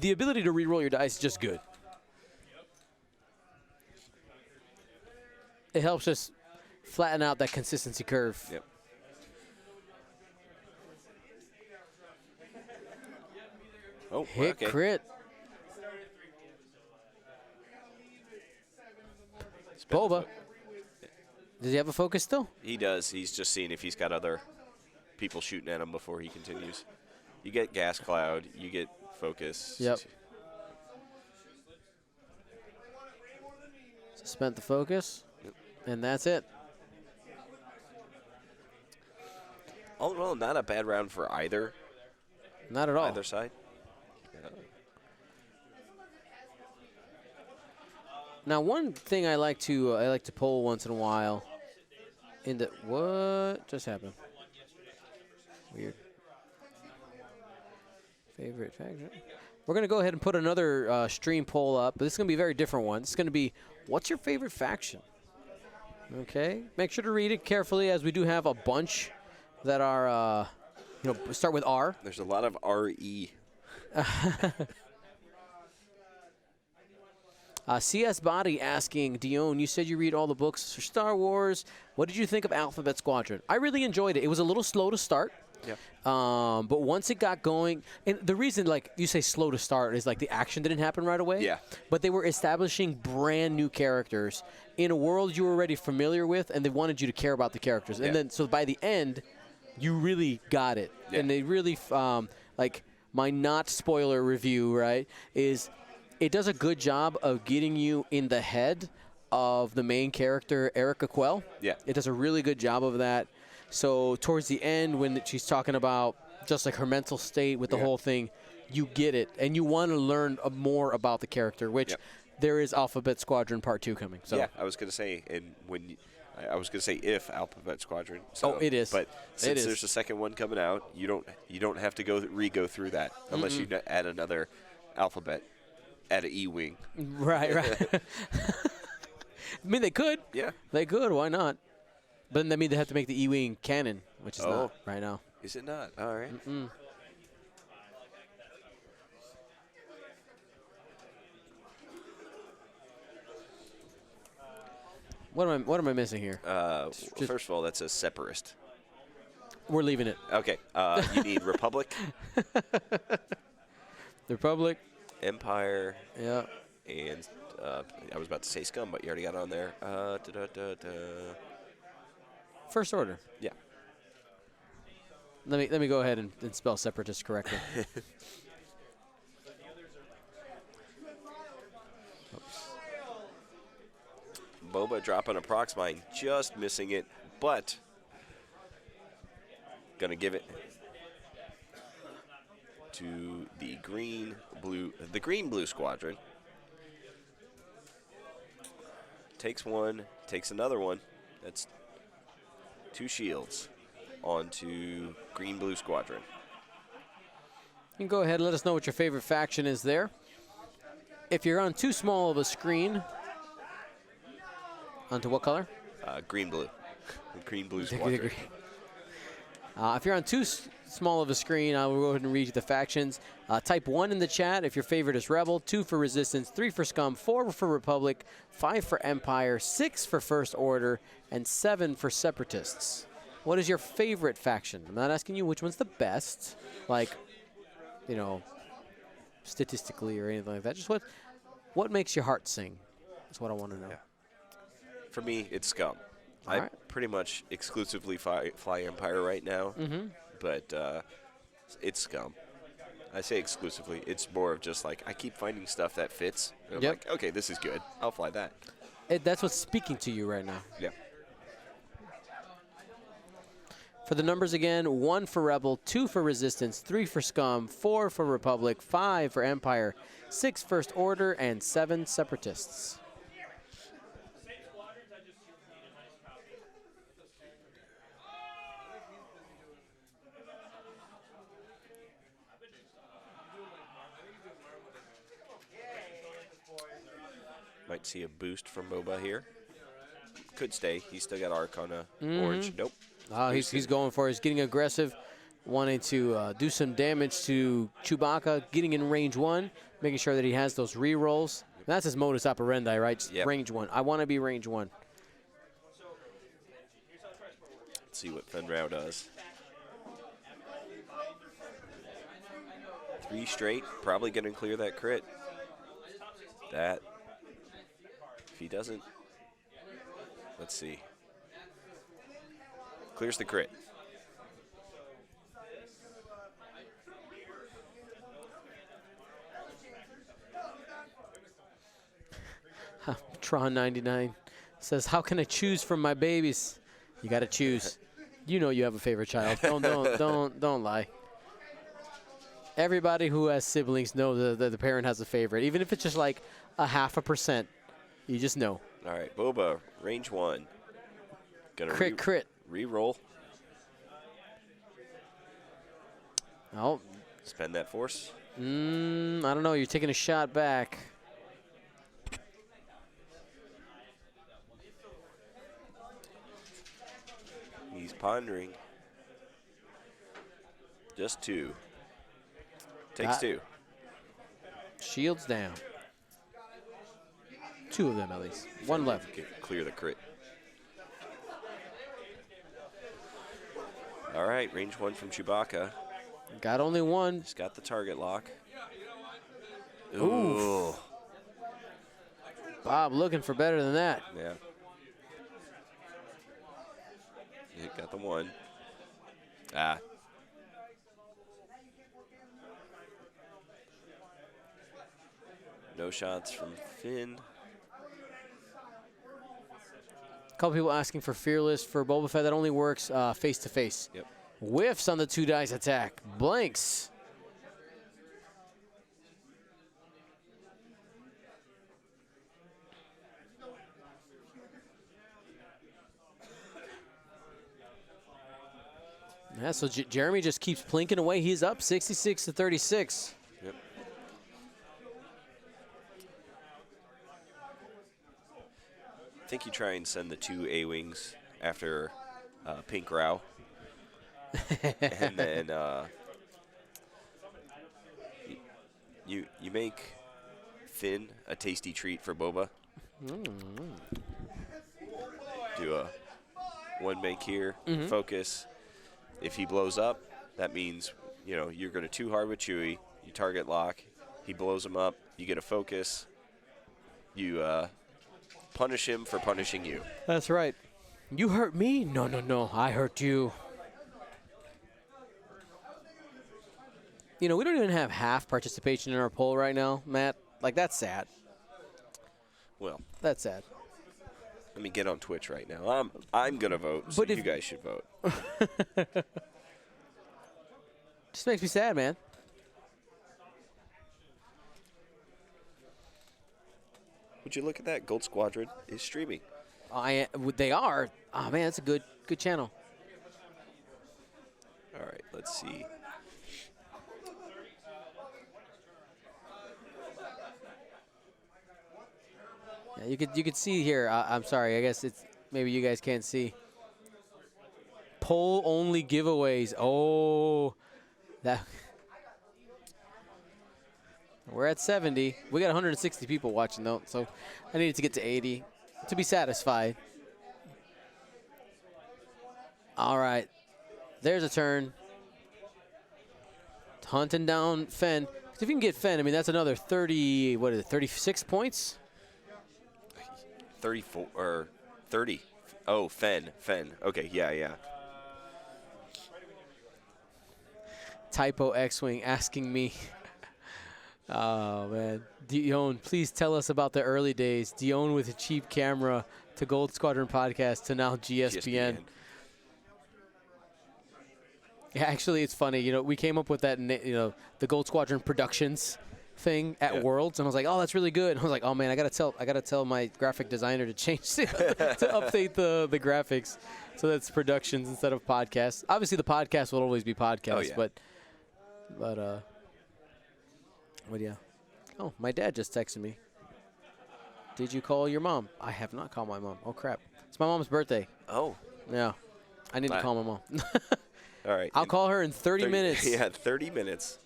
the ability to reroll your dice is just good. It helps us flatten out that consistency curve. Yep. Oh, hit okay. crit. Boba. Does he have a focus still? He does. He's just seeing if he's got other people shooting at him before he continues. You get gas cloud. You get focus. Yep. Spent the focus, and that's it. All in all, not a bad round for either. Not at all. Either side. Now, one thing I like to pull once in a while. What just happened? Weird. Favorite faction. We're gonna go ahead and put another stream poll up, but this is gonna be a very different one. It's gonna be, what's your favorite faction? Okay. Make sure to read it carefully, as we do have a bunch that are, start with R. There's a lot of RE. CS Body asking, Dion, you said you read all the books for Star Wars. What did you think of Alphabet Squadron? I really enjoyed it. It was a little slow to start. Yep. But once it got going, and the reason, like, you say slow to start is, like, the action didn't happen right away. Yeah. But they were establishing brand new characters in a world you were already familiar with, and they wanted you to care about the characters. Yeah. And then, so by the end, you really got it. Yeah. And they really, like, my not spoiler review, right, is it does a good job of getting you in the head of the main character, Erica Quell. Yeah. It does a really good job of that. So towards the end, when she's talking about just like her mental state with the whole thing, you get it, and you want to learn more about the character, which there is Alphabet Squadron Part 2 coming. So. Yeah, I was going to say, I was going to say if Alphabet Squadron. So, it is. But since there's a second one coming out, you don't have to go through that unless you add another alphabet, add an E-wing. Right. I mean, they could. Yeah. They could. Why not? But then that means they have to make the E-wing canon, which is not right now. Is it not? All right. What am I missing here? First of all, that's a separatist. We're leaving it. Okay. You need Republic. Republic. Empire. Yeah. And I was about to say Scum, but you already got it on there. First Order. Yeah. Let me go ahead and spell separatist correctly. Boba dropping a prox mine, just missing it, but Going to give it to the green-blue squadron. Takes one, takes another one. That's 2 shields onto green-blue squadron. You can go ahead and let us know what your favorite faction is there. If you're on too small of a screen, onto what color? Green-blue. Green-blue squadron. If you're on too small of a screen, I will go ahead and read you the factions. Type 1 in the chat if your favorite is Rebel, 2 for Resistance, 3 for Scum, 4 for Republic, 5 for Empire, 6 for First Order, and 7 for Separatists. What is your favorite faction? I'm not asking you which one's the best, like, you know, statistically or anything like that. Just what makes your heart sing? That's what I want to know. Yeah. For me, it's Scum. I pretty much exclusively fly Empire right now, but it's Scum. I say exclusively. It's more of just like I keep finding stuff that fits. And I'm like, okay, this is good. I'll fly that. That's what's speaking to you right now. Yeah. For the numbers again, 1 for Rebel, 2 for Resistance, 3 for Scum, 4 for Republic, 5 for Empire, 6 First Order, and 7 Separatists. Might see a boost from Boba here. Could stay. He's still got arc on a orange. Nope. He's going for it. He's getting aggressive, wanting to do some damage to Chewbacca, getting in range 1, making sure that he has those re-rolls. That's his modus operandi, right? Yep. Range 1. I want to be range 1. Let's see what Fenrau does. 3 straight. Probably going to clear that crit. That. If he doesn't, let's see. Clears the crit. Tron 99 says, "How can I choose from my babies?" You got to choose. You know you have a favorite child. Don't lie. Everybody who has siblings knows that the parent has a favorite, even if it's just like a 0.5%. You just know. All right, Boba, range 1. Gonna crit. Re-roll. Oh. Spend that force. I don't know. You're taking a shot back. He's pondering. Just 2. Takes 2. Shields down. 2 of them at least. 1 left. Clear the crit. All right, range 1 from Chewbacca. Got only 1. He's got the target lock. Ooh. Bob looking for better than that. Yeah. He got the 1. Ah. No shots from Finn. A couple people asking for Fearless for Boba Fett. That only works face to face. Yep. Whiffs on the 2 dice attack. Blanks. Yeah, so Jeremy just keeps plinking away. He's up 66-36. Yep. I think you try and send the 2 A-Wings after Pink Row. And then you make Finn a tasty treat for Boba. Do a 1 make here, focus. If he blows up, that means, you know, you're going to 2 hard with Chewie. You target lock. He blows him up. You get a focus. You punish him for punishing you. That's right. You hurt me? No, no, no. I hurt you. You know, we don't even have half participation in our poll right now, Matt. Like, that's sad. Well, that's sad. Let me get on Twitch right now. I'm going to vote, so you guys should vote. Just makes me sad, man. Would you look at that? Gold Squadron is streaming. They are. Oh man, that's a good channel. All right, let's see. Yeah, you could see here. I'm sorry. I guess it's maybe you guys can't see. Poll only giveaways. Oh, that. We're at 70. We got 160 people watching though, so I needed to get to 80 to be satisfied. All right, there's a turn. Hunting down Fen. If you can get Fen, I mean that's another 30. What is it? 36 points. 34 or 30. Oh, Fen. Okay, yeah. Typo X-Wing asking me. Oh, man. Dion, please tell us about the early days. Dion with a cheap camera to Gold Squadron Podcast to now GSPN. Yeah, actually, it's funny. You know, we came up with that, you know, the Gold Squadron Productions thing at Worlds, and I was like, oh, that's really good. And I was like, oh, man, I gotta tell my graphic designer to change to update the graphics so that's Productions instead of podcasts. Obviously, the podcast will always be podcasts, but yeah. Oh, my dad just texted me. Did you call your mom? I have not called my mom. Oh, crap. It's my mom's birthday. Oh. Yeah. I need to call my mom. All right. I'll call her in 30 minutes. Yeah, 30 minutes.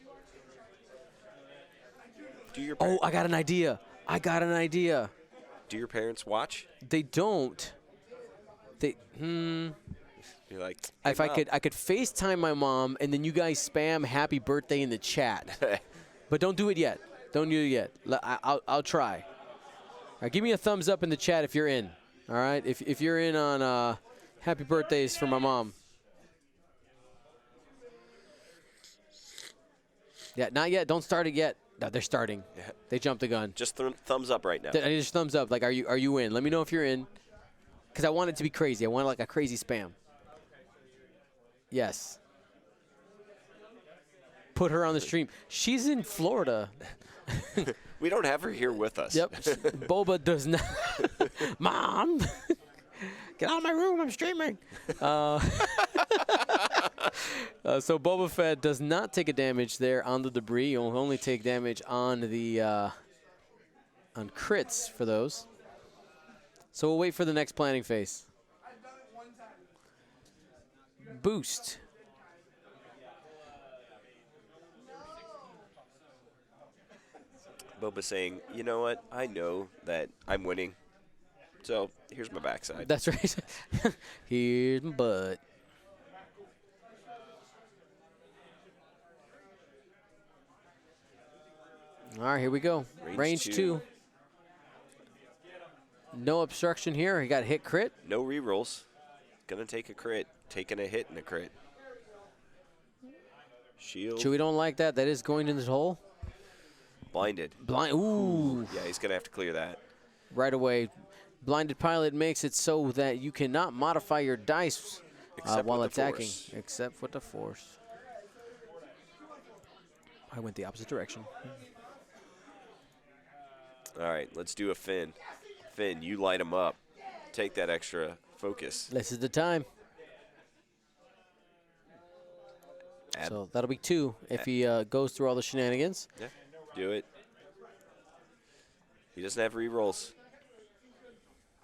Oh, I got an idea. Do your parents watch? They don't. You're like, hey, if Mom. I could FaceTime my mom, and then you guys spam happy birthday in the chat. But don't do it yet. I'll try. All right, give me a thumbs up in the chat if you're in. All right, if you're in on happy birthdays for my mom. Yeah, not yet. Don't start it yet. No, they're starting. Yeah. They jumped the gun. Just thumbs up right now. I just thumbs up. Like, are you in? Let me know if you're in. Because I want it to be crazy. I want like a crazy spam. Yes. Put her on the stream. She's in Florida. We don't have her here with us. Yep. Boba does not. Mom, get out of my room. I'm streaming. So Boba Fett does not take a damage there on the debris. You'll only take damage on the on crits for those. So we'll wait for the next planning phase. Boost. Boba saying, you know what? I know that I'm winning. So here's my backside. That's right. Here's my butt. All right, here we go. Range 2. No obstruction here. He got hit crit. No rerolls. Gonna take a crit. Taking a hit and a crit. Shield. Chewie don't like that. That is going in this hole. Blinded. Ooh. Yeah, he's gonna have to clear that. Right away. Blinded pilot makes it so that you cannot modify your dice while attacking. Except with the Force. I went the opposite direction. All right, let's do a Finn. Finn, you light him up. Take that extra focus. This is the time. So that'll be 2 if he goes through all the shenanigans. Yeah, do it. He doesn't have rerolls.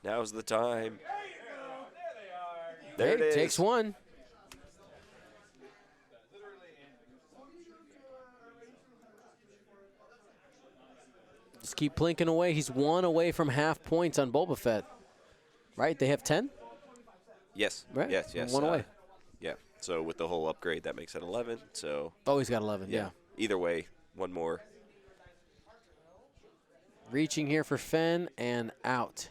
Now's the time. There it is. Takes 1. Just keep plinking away. He's 1 away from half points on Boba Fett. Right? They have 10? Yes. Right? Yes. 1 away. Yeah. So with the whole upgrade, that makes it 11. So. Oh, he's got 11. Yeah. Either way, 1 more. Reaching here for Fen and out.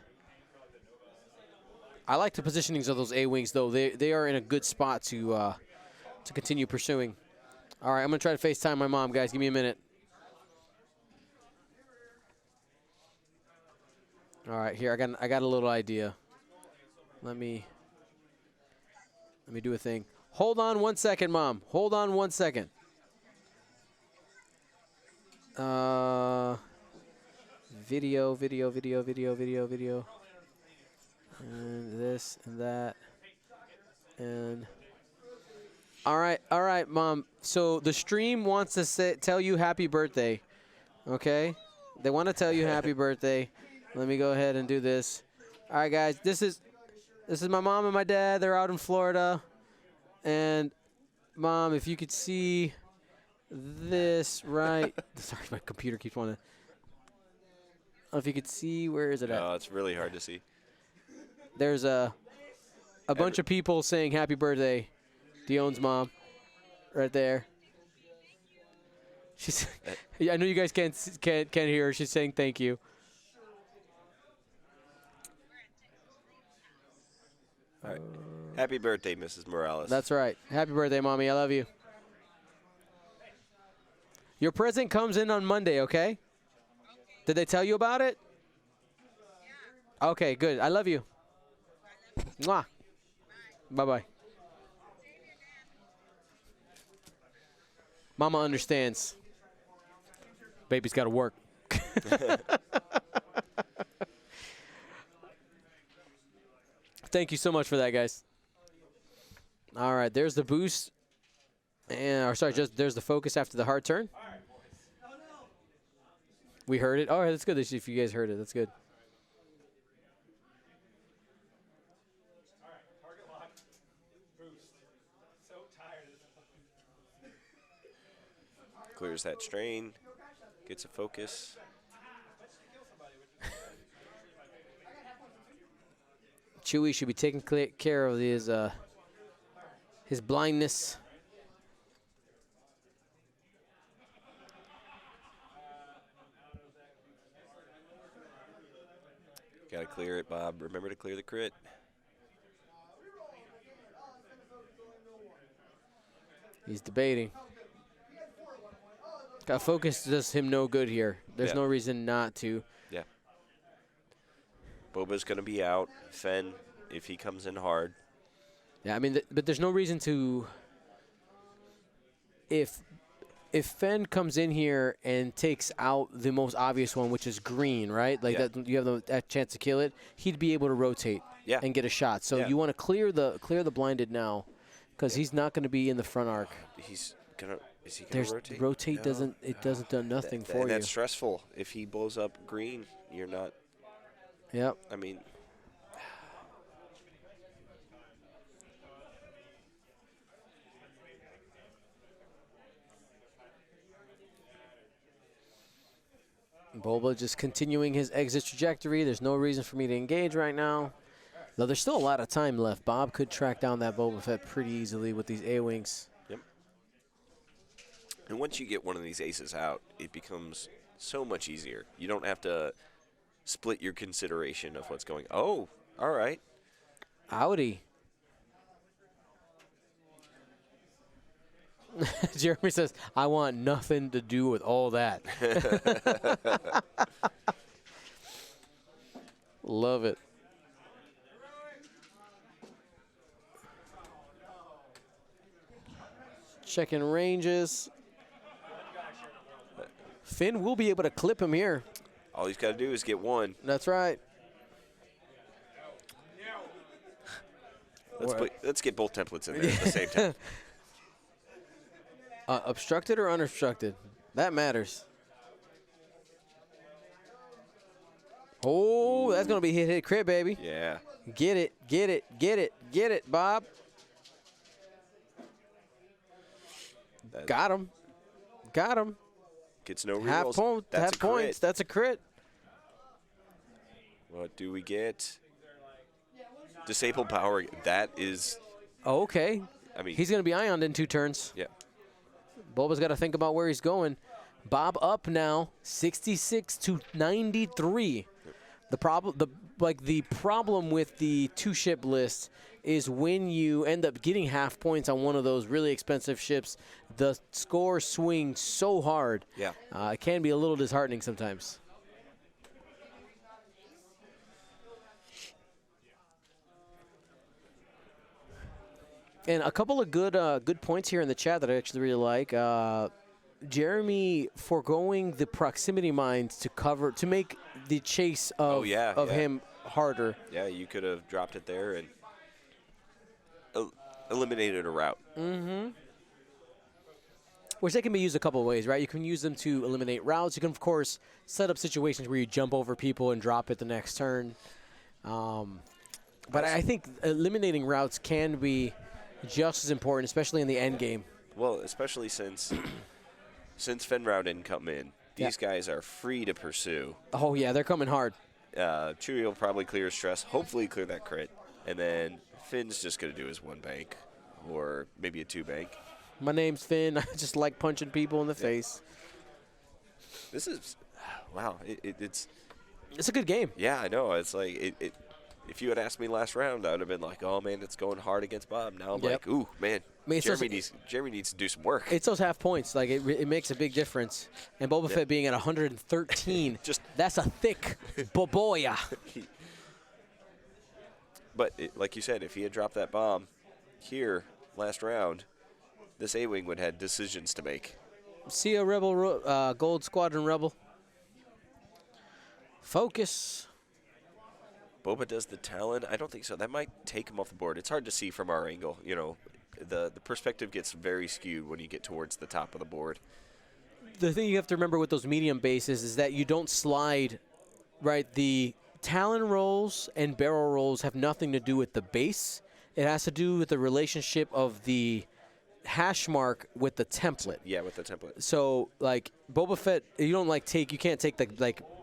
I like the positionings of those A-Wings, though. They are in a good spot to continue pursuing. All right, I'm going to try to FaceTime my mom, guys. Give me a minute. All right, here, I got a little idea. Let me do a thing. Hold on 1 second, Mom. Hold on 1 second. Video. And this and that. And all right, Mom. So the stream wants to tell you happy birthday. Okay? They want to tell you happy birthday. Let me go ahead and do this. All right, guys. This is my mom and my dad. They're out in Florida. And Mom, if you could see this right. Sorry, my computer keeps wanting to. If you could see, where is it at? No, it's really hard to see. There's a bunch of people saying happy birthday. Dion's mom, right there. She's. I know you guys can't hear her. She's saying thank you. All right. Happy birthday, Mrs. Morales. That's right. Happy birthday, Mommy. I love you. Your present comes in on Monday, okay? Did they tell you about it? Yeah. Okay, good. I love you. Mwah. Bye-bye. Mama understands. Baby's got to work. Thank you so much for that, guys. All right, there's the boost. And, there's the focus after the hard turn. We heard it. All right, that's good if you guys heard it. That's good. Clears that strain. Gets a focus. Chewy should be taking care of his blindness. Got to clear it, Bob. Remember to clear the crit. He's debating. Got focus does him no good here. There's no reason not to. Yeah. Boba's going to be out. Fen, if he comes in hard. Yeah, I mean, but there's no reason to. If Fen comes in here and takes out the most obvious one, which is green, right? Like that, you have that chance to kill it. He'd be able to rotate and get a shot. So you want to clear the blinded now, because he's not going to be in the front arc. He's gonna. Is he gonna rotate? Rotate doesn't do nothing for you. That's stressful. If he blows up green, you're not. Yep. I mean. Boba just continuing his exit trajectory. There's no reason for me to engage right now. Though there's still a lot of time left. Bob could track down that Boba Fett pretty easily with these A-Wings. Yep. And once you get one of these aces out, it becomes so much easier. You don't have to split your consideration of what's going. Oh, all right. Howdy. Jeremy says, I want nothing to do with all that. Love it. Checking ranges. Finn will be able to clip him here. All he's got to do is get one. That's right. Let's get both templates in there at the same time. Obstructed or unobstructed? That matters. Oh, that's going to be hit crit, baby. Yeah. Get it, Bob. Got him. Gets no rerolls. Half points. That's a crit. What do we get? Disabled power. That is. Oh, okay. I mean, he's going to be ioned in 2 turns. Yeah. Boba's got to think about where he's going. Bob up now, 66 to 93. The problem with the 2-ship list is when you end up getting half points on one of those really expensive ships, the score swings so hard. Yeah. It can be a little disheartening sometimes. And a couple of good points here in the chat that I actually really like. Jeremy foregoing the proximity mines to make the chase of him harder. Yeah, you could have dropped it there and eliminated a route. Mm-hmm. Which they can be used a couple of ways, right? You can use them to eliminate routes. You can, of course, set up situations where you jump over people and drop it the next turn. But I think eliminating routes can be just as important, especially in the end game. Well, especially since Fenrow didn't come in. These guys are free to pursue. Oh, yeah, they're coming hard. Chewie will probably clear stress, hopefully clear that crit. And then Finn's just going to do his 1 bank or maybe a 2 bank. My name's Finn. I just like punching people in the face. This is, wow, it's a good game. Yeah, I know. It's like, if you had asked me last round, I would have been like, oh, man, it's going hard against Bob. Now I'm like, ooh, man, Jeremy needs to do some work. It's those half points. Like, it makes a big difference. And Boba Fett being at 113, that's a thick boboya. But like you said, if he had dropped that bomb here last round, this A-Wing would have had decisions to make. See a Rebel, Gold Squadron Rebel. Focus. Boba does the Talon. I don't think so. That might take him off the board. It's hard to see from our angle. You know, the perspective gets very skewed when you get towards the top of the board. The thing you have to remember with those medium bases is that you don't slide, right? The Talon rolls and barrel rolls have nothing to do with the base. It has to do with the relationship of the hash mark with the template. Yeah, with the template. So, like, Boba Fett, you can't take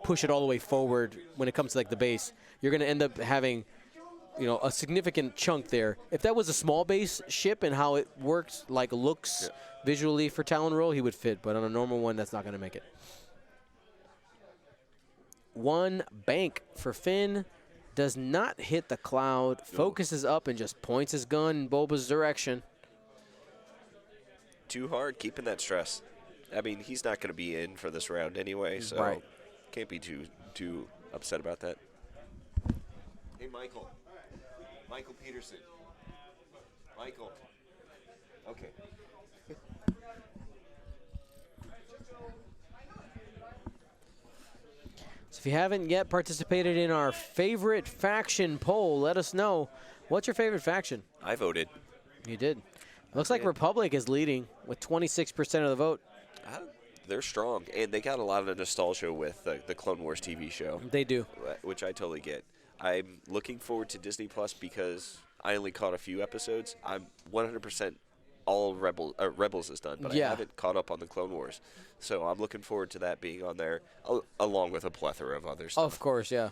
push it all the way forward when it comes to, like, the base. You're going to end up having, a significant chunk there. If that was a small base ship and how it works, looks visually for Talon roll, he would fit. But on a normal one, that's not going to make it. 1 bank for Finn. Does not hit the cloud. Focuses up and just points his gun in Boba's direction. Too hard, keeping that stress. I mean, he's not going to be in for this round anyway, so can't be too upset about that. Hey, Michael. Michael Peterson. Michael. Okay. So if you haven't yet participated in our favorite faction poll, let us know. What's your favorite faction? I voted. You did. Looks like Republic is leading with 26% of the vote. They're strong, and they got a lot of nostalgia with the Clone Wars TV show. They do. Which I totally get. I'm looking forward to Disney Plus because I only caught a few episodes. I'm 100% all Rebels is done, but I haven't caught up on the Clone Wars. So I'm looking forward to that being on there, along with a plethora of other stuff. Of course, yeah.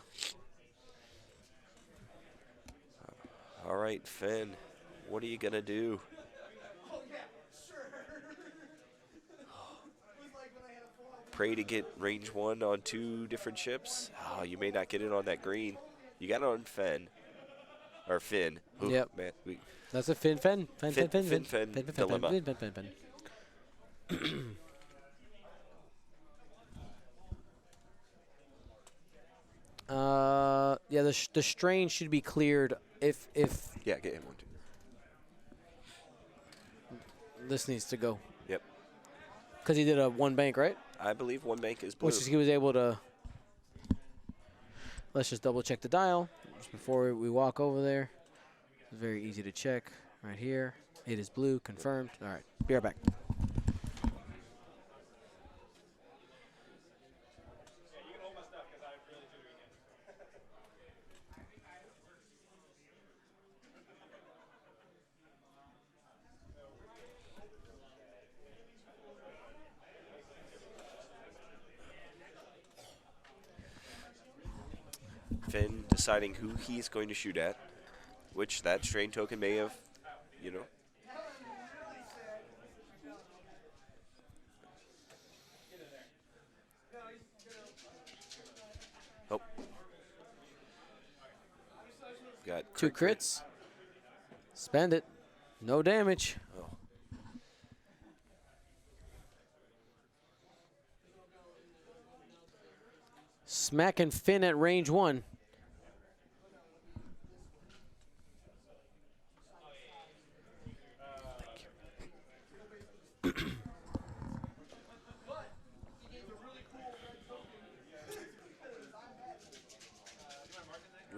All right, Finn, what are you going to do? Pray to get range 1 on 2 different ships. Oh, you may not get it on that green. You got it on Finn. Ooh, yep. Man, that's a Finn dilemma. Yeah, the strain should be cleared if yeah, get him one too. This needs to go. Yep. Because he did a 1 bank, right? I believe 1 bank is blue. Which is he was able to. Let's just double check the dial just before we walk over there. It's very easy to check right here. It is blue, confirmed. All right, be right back. Finn deciding who he's going to shoot at, which that strain token may have, Oh. Got 2 crits. Spend it. No damage. Oh. Smacking Finn at range 1.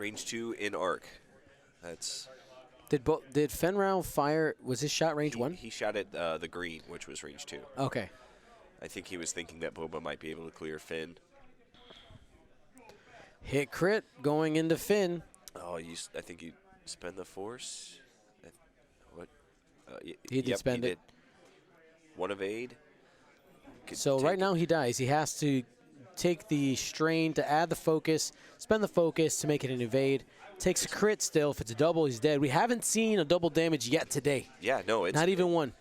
Range 2 in arc. That's. Did Fenrau fire? Was his shot range 1? He shot at the green, which was range 2. Okay. I think he was thinking that Boba might be able to clear Finn. Hit crit going into Finn. Oh, I think you spend the force. What? He did spend it. One evade. So right now he dies. He has to take the strain to add the focus, spend the focus to make it an evade. Takes a crit still. If it's a double, he's dead. We haven't seen a double damage yet today. Yeah, no, it's not even one.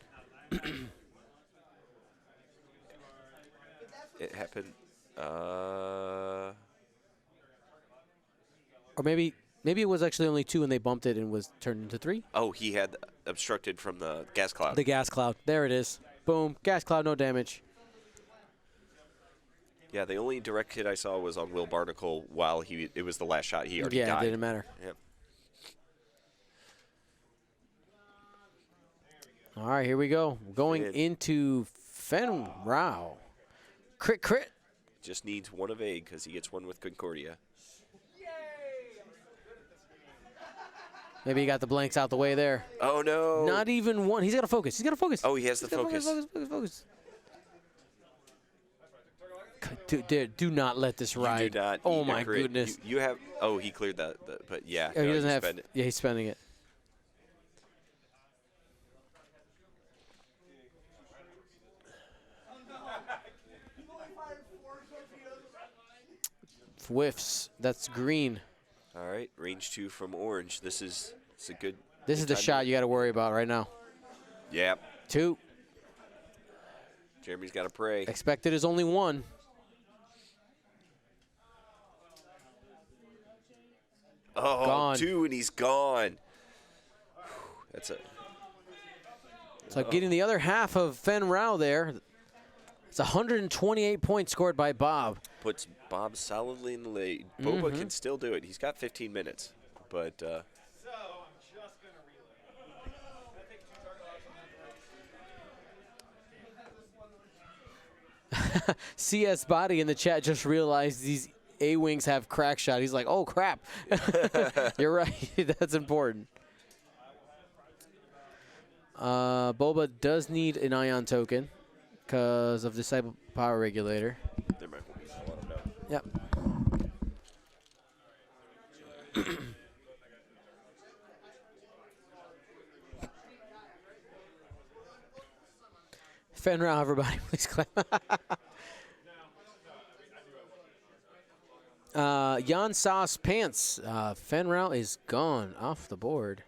It happened. Or maybe it was actually only 2 and they bumped it and was turned into 3. Oh, he had obstructed from the gas cloud. The gas cloud. There it is. Boom. Gas cloud, no damage. Yeah, the only direct hit I saw was on Will Barnacle while it was the last shot. He already died. Yeah, it didn't matter. Yep. All right, here we go. Going into Fenrau. Crit. Just needs one evade because he gets one with Concordia. Maybe he got the blanks out the way there. Oh, no. Not even one. He's got to focus. Oh, he has the focus. Focus. Dude, do not let this ride. You do not. Oh, my goodness. You have. Oh, he cleared that. But yeah. Oh, no, he doesn't have. Spend it. Yeah, he's spending it. Whiffs. That's green. All right, range 2 from orange. This is a good. This is the shot you got to worry about right now. Yep. 2. Jeremy's got to pray. Expected is only 1. Oh, gone. 2 and he's gone. That's a. So getting the other half of Fenrau there. It's 128 points scored by Bob. Puts Bob solidly in the lead. Boba can still do it. He's got 15 minutes, but. CS Body in the chat just realized these A-Wings have crack shot. He's like, oh, crap. You're right. That's important. Boba does need an ion token because of Disciple Power Regulator. There might be a lot of no. Yep. Fenrau, everybody, please clap. Jan Sauce Pants. Fenrau is gone off the board.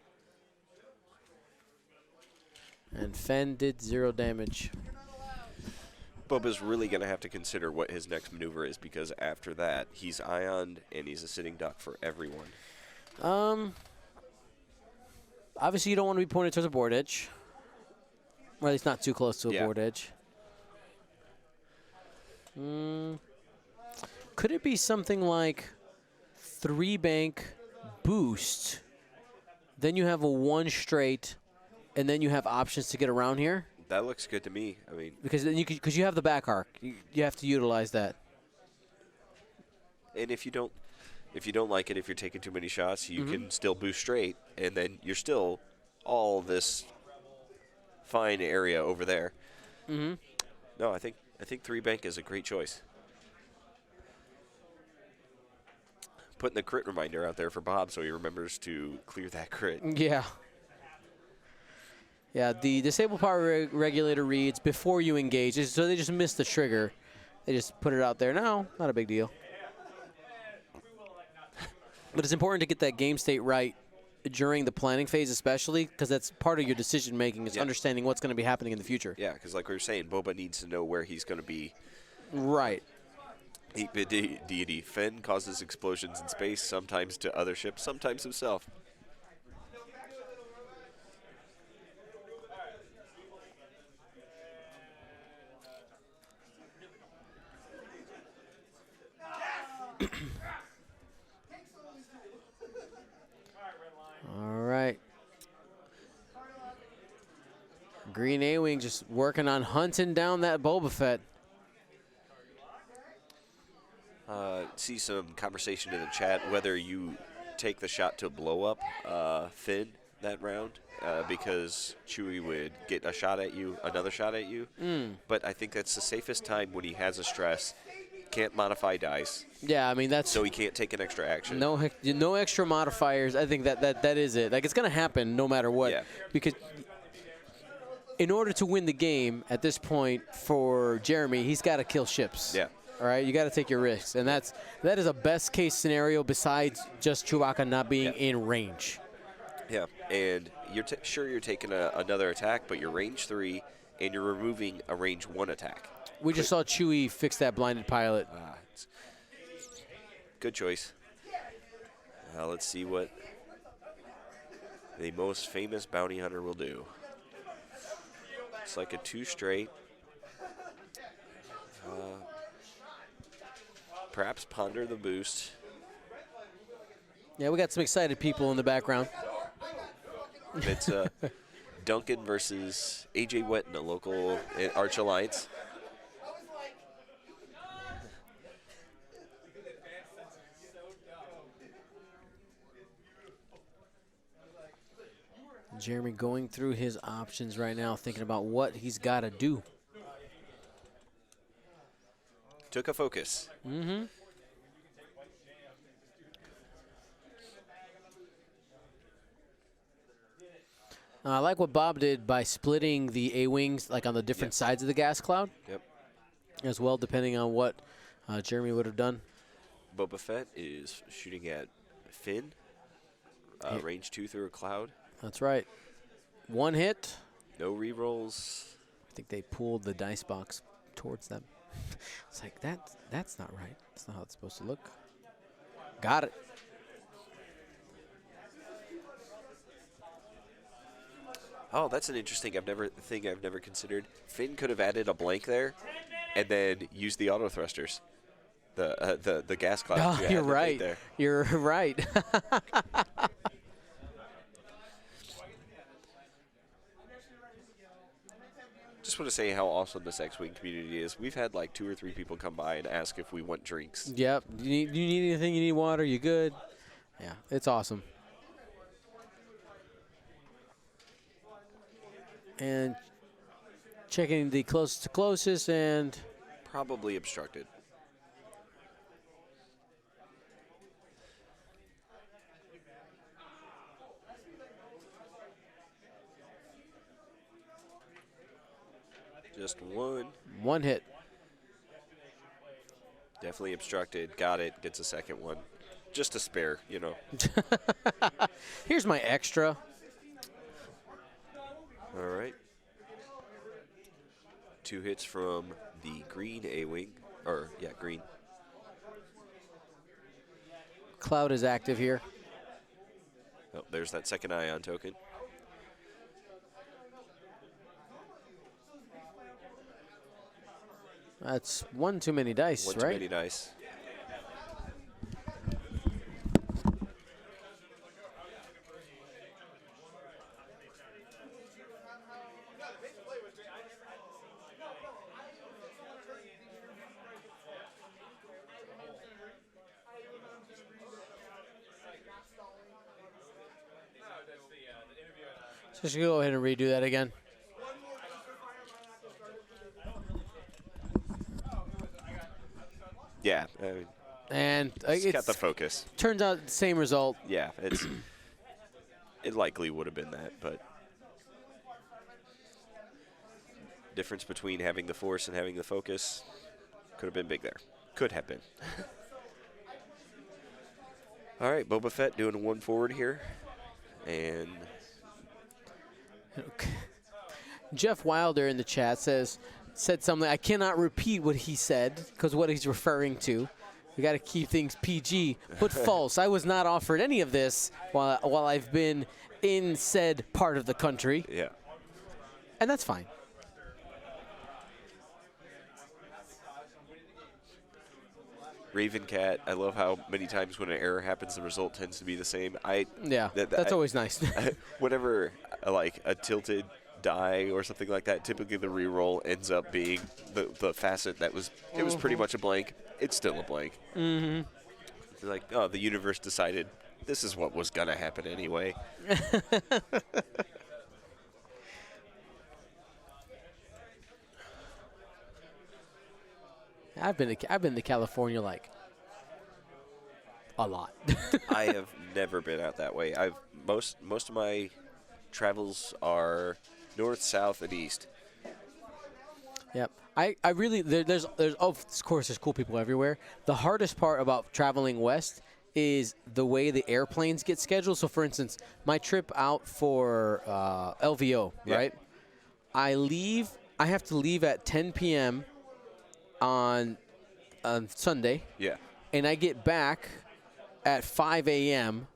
And Fen did 0 damage. Boba's really going to have to consider what his next maneuver is because after that, he's ioned and he's a sitting duck for everyone. Obviously, you don't want to be pointed towards a board edge. Or at least not too close to a board edge. Could it be something like 3-bank boost, then you have a 1 straight, and then you have options to get around here? That looks good to me. I mean, because then you have the back arc, you have to utilize that. And if you don't like it, if you're taking too many shots, you can still boost straight, and then you're still all this fine area over there. No, I think 3-bank is a great choice. Putting the crit reminder out there for Bob so he remembers to clear that crit. Yeah. Yeah, the Disable Power Regulator reads before you engage, so they just missed the trigger. They just put it out there. No, not a big deal. But it's important to get that game state right during the planning phase, especially because that's part of your decision making is understanding what's going to be happening in the future. Yeah, because like we were saying, Boba needs to know where he's going to be. Right. 8-bit deity. Fen causes explosions in space, sometimes to other ships, sometimes himself. All right. Green A-Wing just working on hunting down that Boba Fett. See some conversation in the chat whether you take the shot to blow up Finn that round because Chewie would get a shot at you, another shot at you. But I think that's the safest time when he has a stress. Can't modify dice. Yeah, I mean, that's... So he can't take an extra action. No extra modifiers. I think that is it. Like, it's going to happen no matter what. Yeah. Because in order to win the game at this point for Jeremy, he's got to kill ships. Yeah. All right? You got to take your risks. And that is a best-case scenario besides just Chewbacca not being in range. Yeah, and you're sure you're taking another attack, but you're range 3, and you're removing a range 1 attack. We just saw Chewie fix that blinded pilot. Good choice. Let's see what the most famous bounty hunter will do. It's like a 2 straight. Perhaps ponder the boost. Yeah, we got some excited people in the background. It's Duncan versus AJ Wetton, a local Arch Alliance. Jeremy going through his options right now, thinking about what he's got to do. Took a focus. Mm-hmm. I like what Bob did by splitting the A-wings like on the different sides of the gas cloud. Yep. As well, depending on what Jeremy would have done. Boba Fett is shooting at Finn. Range 2 through a cloud. That's right. 1 hit. No rerolls. I think they pulled the dice box towards them. It's like, that's not right. That's not how it's supposed to look. Got it. Oh, that's an interesting thing I've never considered. Finn could have added a blank there and then used the auto thrusters. The gas cloud. Oh, you're right. There. You're right. Just want to say how awesome this X-Wing community is. We've had like 2 or 3 people come by and ask if we want drinks. Yep. You need anything? You need water? You good? Yeah, it's awesome. And checking the closest to closest and... Probably obstructed. Just 1. 1 hit. Definitely obstructed. Got it. Gets a second one. Just a spare, you know. Here's my extra. All right. 2 hits from the green A-wing. Green. Cloud is active here. Oh, there's that second ion token. That's 1 too many dice, One right? 1 too many dice. So should we go ahead and redo that again? Yeah. And it's got the focus. Turns out same result. Yeah, it likely would have been that, but difference between having the force and having the focus could have been big there. Could have been. All right, Boba Fett doing a 1 forward here, and Jeff Wilder in the chat said something. I cannot repeat what he said because what he's referring to. We got to keep things PG, but false. I was not offered any of this while I've been in said part of the country. Yeah. And that's fine. Raven Cat, I love how many times when an error happens, the result tends to be the same. That's always nice. Whenever like a tilted die or something like that, typically the reroll ends up being the facet that was pretty much a blank. It's still a blank. Mm-hmm. It's like, oh, the universe decided This is what was going to happen anyway. I've been to California like a lot. I have never been out that way. Most of my travels are north, south, and east. Yep. I really there's of course there's cool people everywhere. The hardest part about traveling west is the way the airplanes get scheduled. So for instance, my trip out for LVO, right? I have to leave at 10 p.m. on Sunday. Yeah. And I get back at 5 a.m.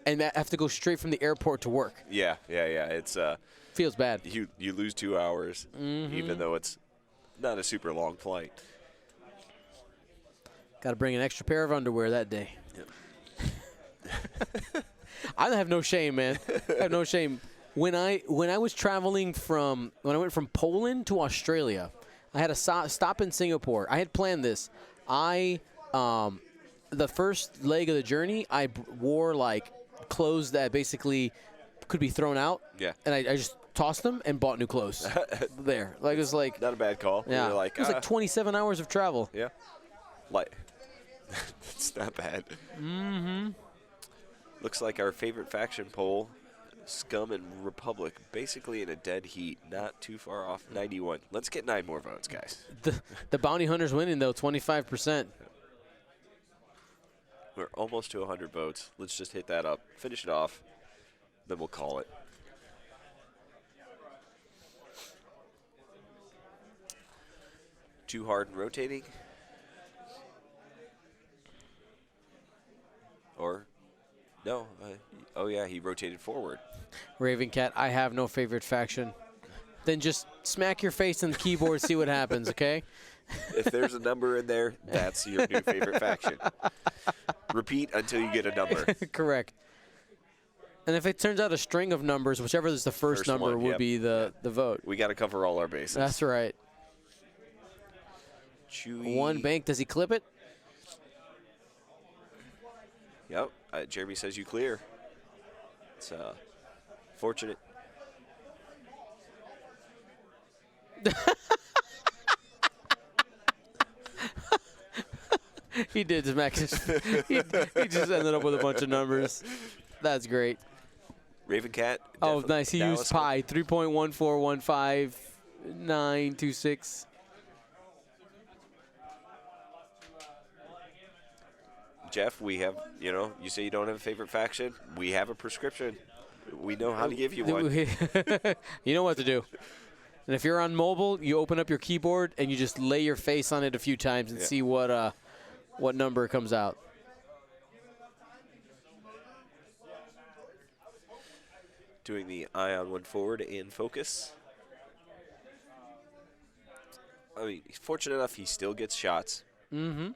and I have to go straight from the airport to work. Yeah. It's feels bad. You lose 2 hours, even though it's not a super long flight. Got to bring an extra pair of underwear that day. Yep. I have no shame, man. I have no shame. When I was traveling when I went from Poland to Australia, I had a stop in Singapore. I had planned this. The first leg of the journey, I wore like clothes that basically could be thrown out. Yeah. And I just tossed them and bought new clothes there. Like it was like not a bad call. Yeah. Like, it was like 27 hours of travel. Yeah. Like that's not bad. Mm-hmm. Looks like our favorite faction poll, Scum and Republic, basically in a dead heat, not too far off. 91. Let's get 9 more votes, guys. The bounty hunters winning though, 25%. We're almost to 100 votes. Let's just hit that up, finish it off, then we'll call it. Too hard and rotating? Or, no. Oh, yeah, he rotated forward. Raven Cat, I have no favorite faction. Then just smack your face on the keyboard, see what happens, okay? If there's a number in there, that's your new favorite faction. Repeat until you get a number. Correct. And if it turns out a string of numbers, whichever is the first number one, would be the vote. We got to cover all our bases. That's right. Chewy. One bank, does he clip it? Yep. Jeremy says you clear. It's fortunate. He did smack his. he just ended up with a bunch of numbers. That's great. Raven Cat. Oh, nice. He used pi. 3.1415926. Jeff, we have, you say you don't have a favorite faction. We have a prescription. We know how to give you one. You know what to do. And if you're on mobile, you open up your keyboard and you just lay your face on it a few times and see what number comes out. Doing the ion one forward and focus. I mean, he's fortunate enough he still gets shots. Mm-hmm.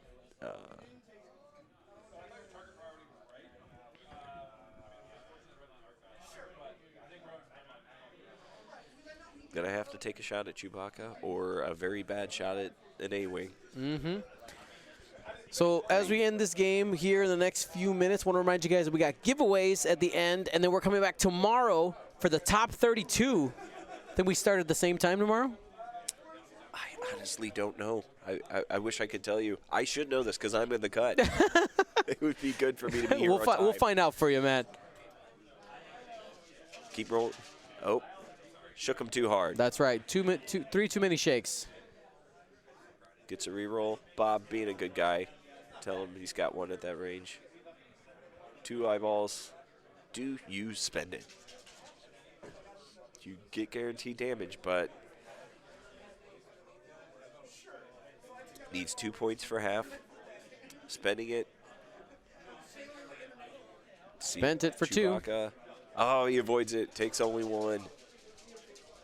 Gonna have to take a shot at Chewbacca or a very bad shot at an A-Wing. Mm-hmm. So as we end this game here in the next few minutes, I want to remind you guys that we got giveaways at the end, and then we're coming back tomorrow for the top 32. Then we start at the same time tomorrow? I honestly don't know. I wish I could tell you. I should know this because I'm in the cut. It would be good for me to be here on time. We'll find out for you, Matt. Keep rolling. Oh, shook him too hard. That's right. Three too many shakes. Gets a reroll. Bob, being a good guy, tell him he's got one at that range. 2 eyeballs. Do you spend it? You get guaranteed damage, but needs 2 points for half. Spending it. Spent it for Chewbacca. 2. Oh, he avoids it. Takes only 1.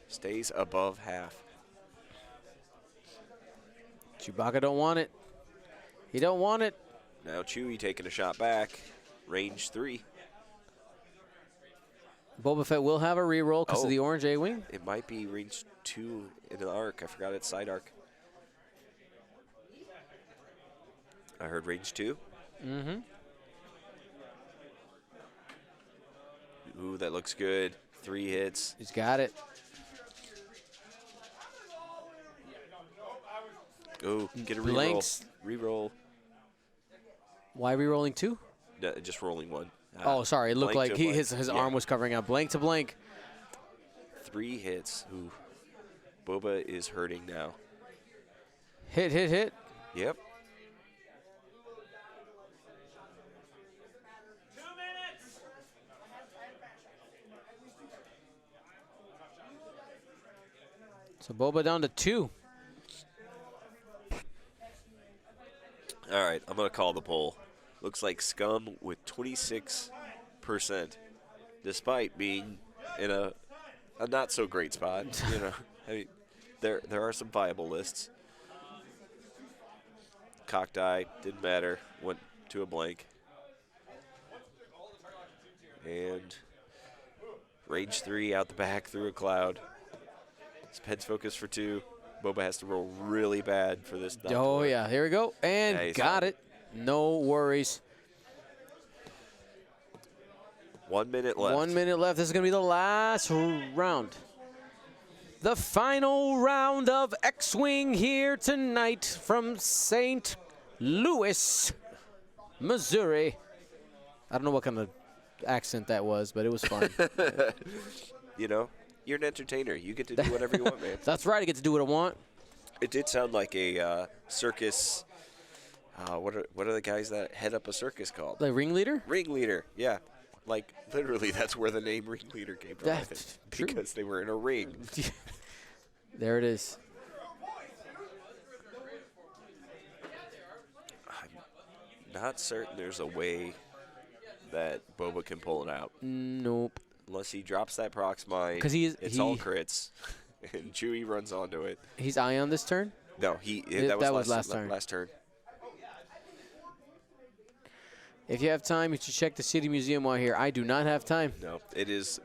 Stays above half. Chewbacca don't want it. He don't want it. Now Chewie taking a shot back. Range 3. Boba Fett will have a reroll because of the orange A-Wing. It might be range 2 in the arc. I forgot it's side arc. I heard range 2. Mm-hmm. Ooh, that looks good. 3 hits. He's got it. Ooh, get a Blanks. Reroll. Why re-rolling 2? No, just rolling 1. Oh, sorry. It looked like his yeah. arm was covering up. Blank to blank. 3 hits. Ooh. Boba is hurting now. Hit, hit, hit. Yep. So Boba down to 2. All right, I'm going to call the poll. Looks like Scum with 26%, despite being in a not so great spot. You know, I mean, there are some viable lists. Cocked eye, didn't matter, went to a blank. And Rage 3 out the back through a cloud. Heads focus for 2. Boba has to roll really bad for this. Oh, yeah. Here we go. And nice. Got it. No worries. 1 minute left. 1 minute left. This is going to be the last round. The final round of X-Wing here tonight from St. Louis, Missouri. I don't know what kind of accent that was, but it was fun. You know, you're an entertainer. You get to do whatever you want, man. That's right. I get to do what I want. It did sound like a circus. What are the guys that head up a circus called? The ringleader? Ringleader, yeah. Like, literally, that's where the name ringleader came from. That's true. Because they were in a ring. There it is. I'm not certain there's a way that Boba can pull it out. Nope. Unless he drops that prox mine. Because it's all crits. And Chewie runs onto it. He's eye on this turn? No, that was last turn. Last turn. If you have time, you should check the City Museum while here. I do not have time. No, it is.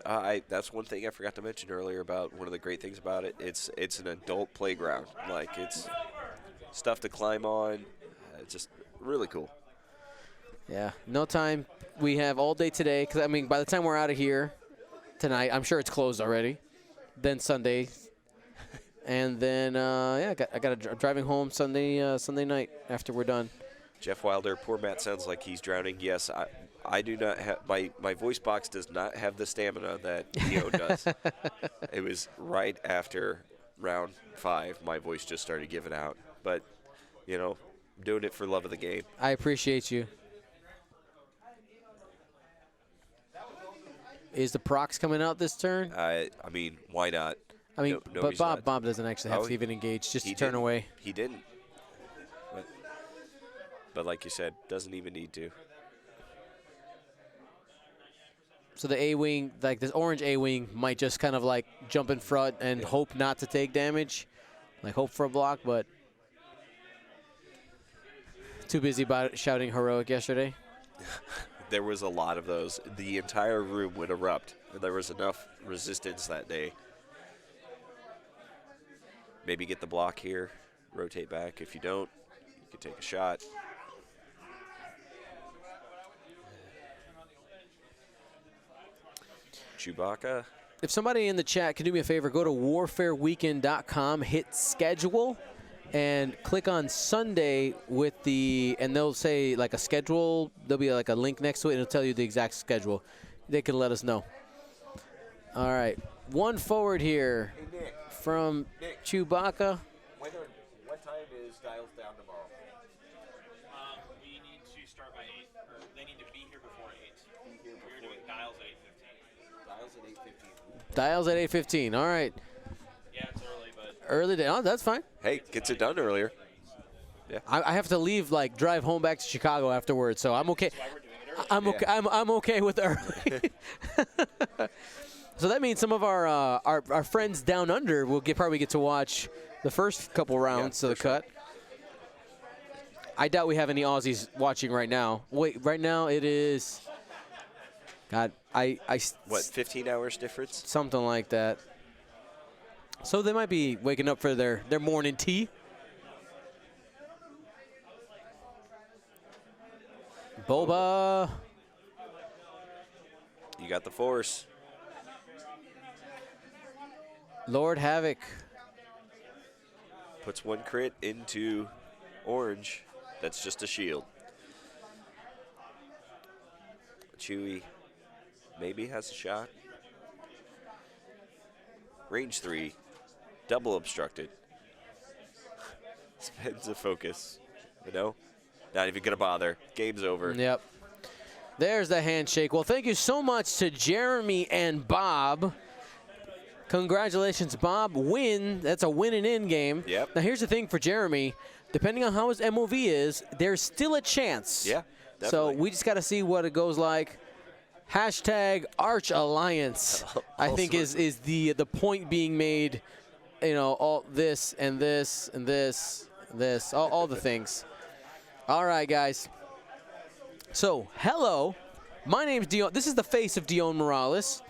That's one thing I forgot to mention earlier about one of the great things about it. It's an adult playground. Like, it's stuff to climb on. It's just really cool. Yeah, no time. We have all day today. Because, I mean, by the time we're out of here tonight, I'm sure it's closed already. Then Sunday. And then, yeah, I'm driving home Sunday night after we're done. Jeff Wilder, poor Matt sounds like he's drowning. Yes, I do not have, my voice box does not have the stamina that EO does. It was right after round 5, my voice just started giving out. But, you know, I'm doing it for love of the game. I appreciate you. Is the prox coming out this turn? I mean, why not? I mean, no, but Bob doesn't actually have to even engage, just to turn away. He didn't. But like you said, doesn't even need to. So the A-Wing, like this orange A-Wing, might just kind of like jump in front and hope not to take damage. Like hope for a block, but too busy about shouting heroic yesterday. There was a lot of those. The entire room would erupt. There was enough resistance that day. Maybe get the block here. Rotate back. If you don't, you can take a shot. Chewbacca. If somebody in the chat can do me a favor, go to warfareweekend.com, hit schedule, and click on Sunday with and they'll say like a schedule. There'll be like a link next to it, and it'll tell you the exact schedule. They can let us know. All right, one forward here from Chewbacca. What time is Dials down tomorrow? We need to start by 8, or they need to be here before 8. We're doing Dials at 8:15. Dials at 8:15. Dials at 8:15. All right. Yeah, it's early, but Early day. Oh, that's fine. Hey, gets it done earlier. Yeah. I have to leave, like, drive home back to Chicago afterwards, so I'm okay. that's why we're doing it early. I'm okay with early. So that means some of our friends down under will probably get to watch the first couple rounds of the cut. I doubt we have any Aussies watching right now. Wait, right now it is. God, What, 15 hours difference? Something like that. So they might be waking up for their morning tea. Boba. You got the Force. Lord Havoc. Puts 1 crit into orange. That's just a shield. Chewie maybe has a shot. Range 3. Double obstructed. Spends a focus. You know? Not even going to bother. Game's over. Yep. There's the handshake. Well, thank you so much to Jeremy and Bob. Congratulations, Bob. Win. That's a win and in game. Yep. Now, here's the thing for Jeremy. Depending on how his MOV is, there's still a chance. Yeah, definitely. So we just got to see what it goes like. Hashtag Arch Alliance, I think, is the point being made. You know, all this and this and this and this, all the things. All right, guys. So, hello. My name's Dion. This is the face of Dion Morales.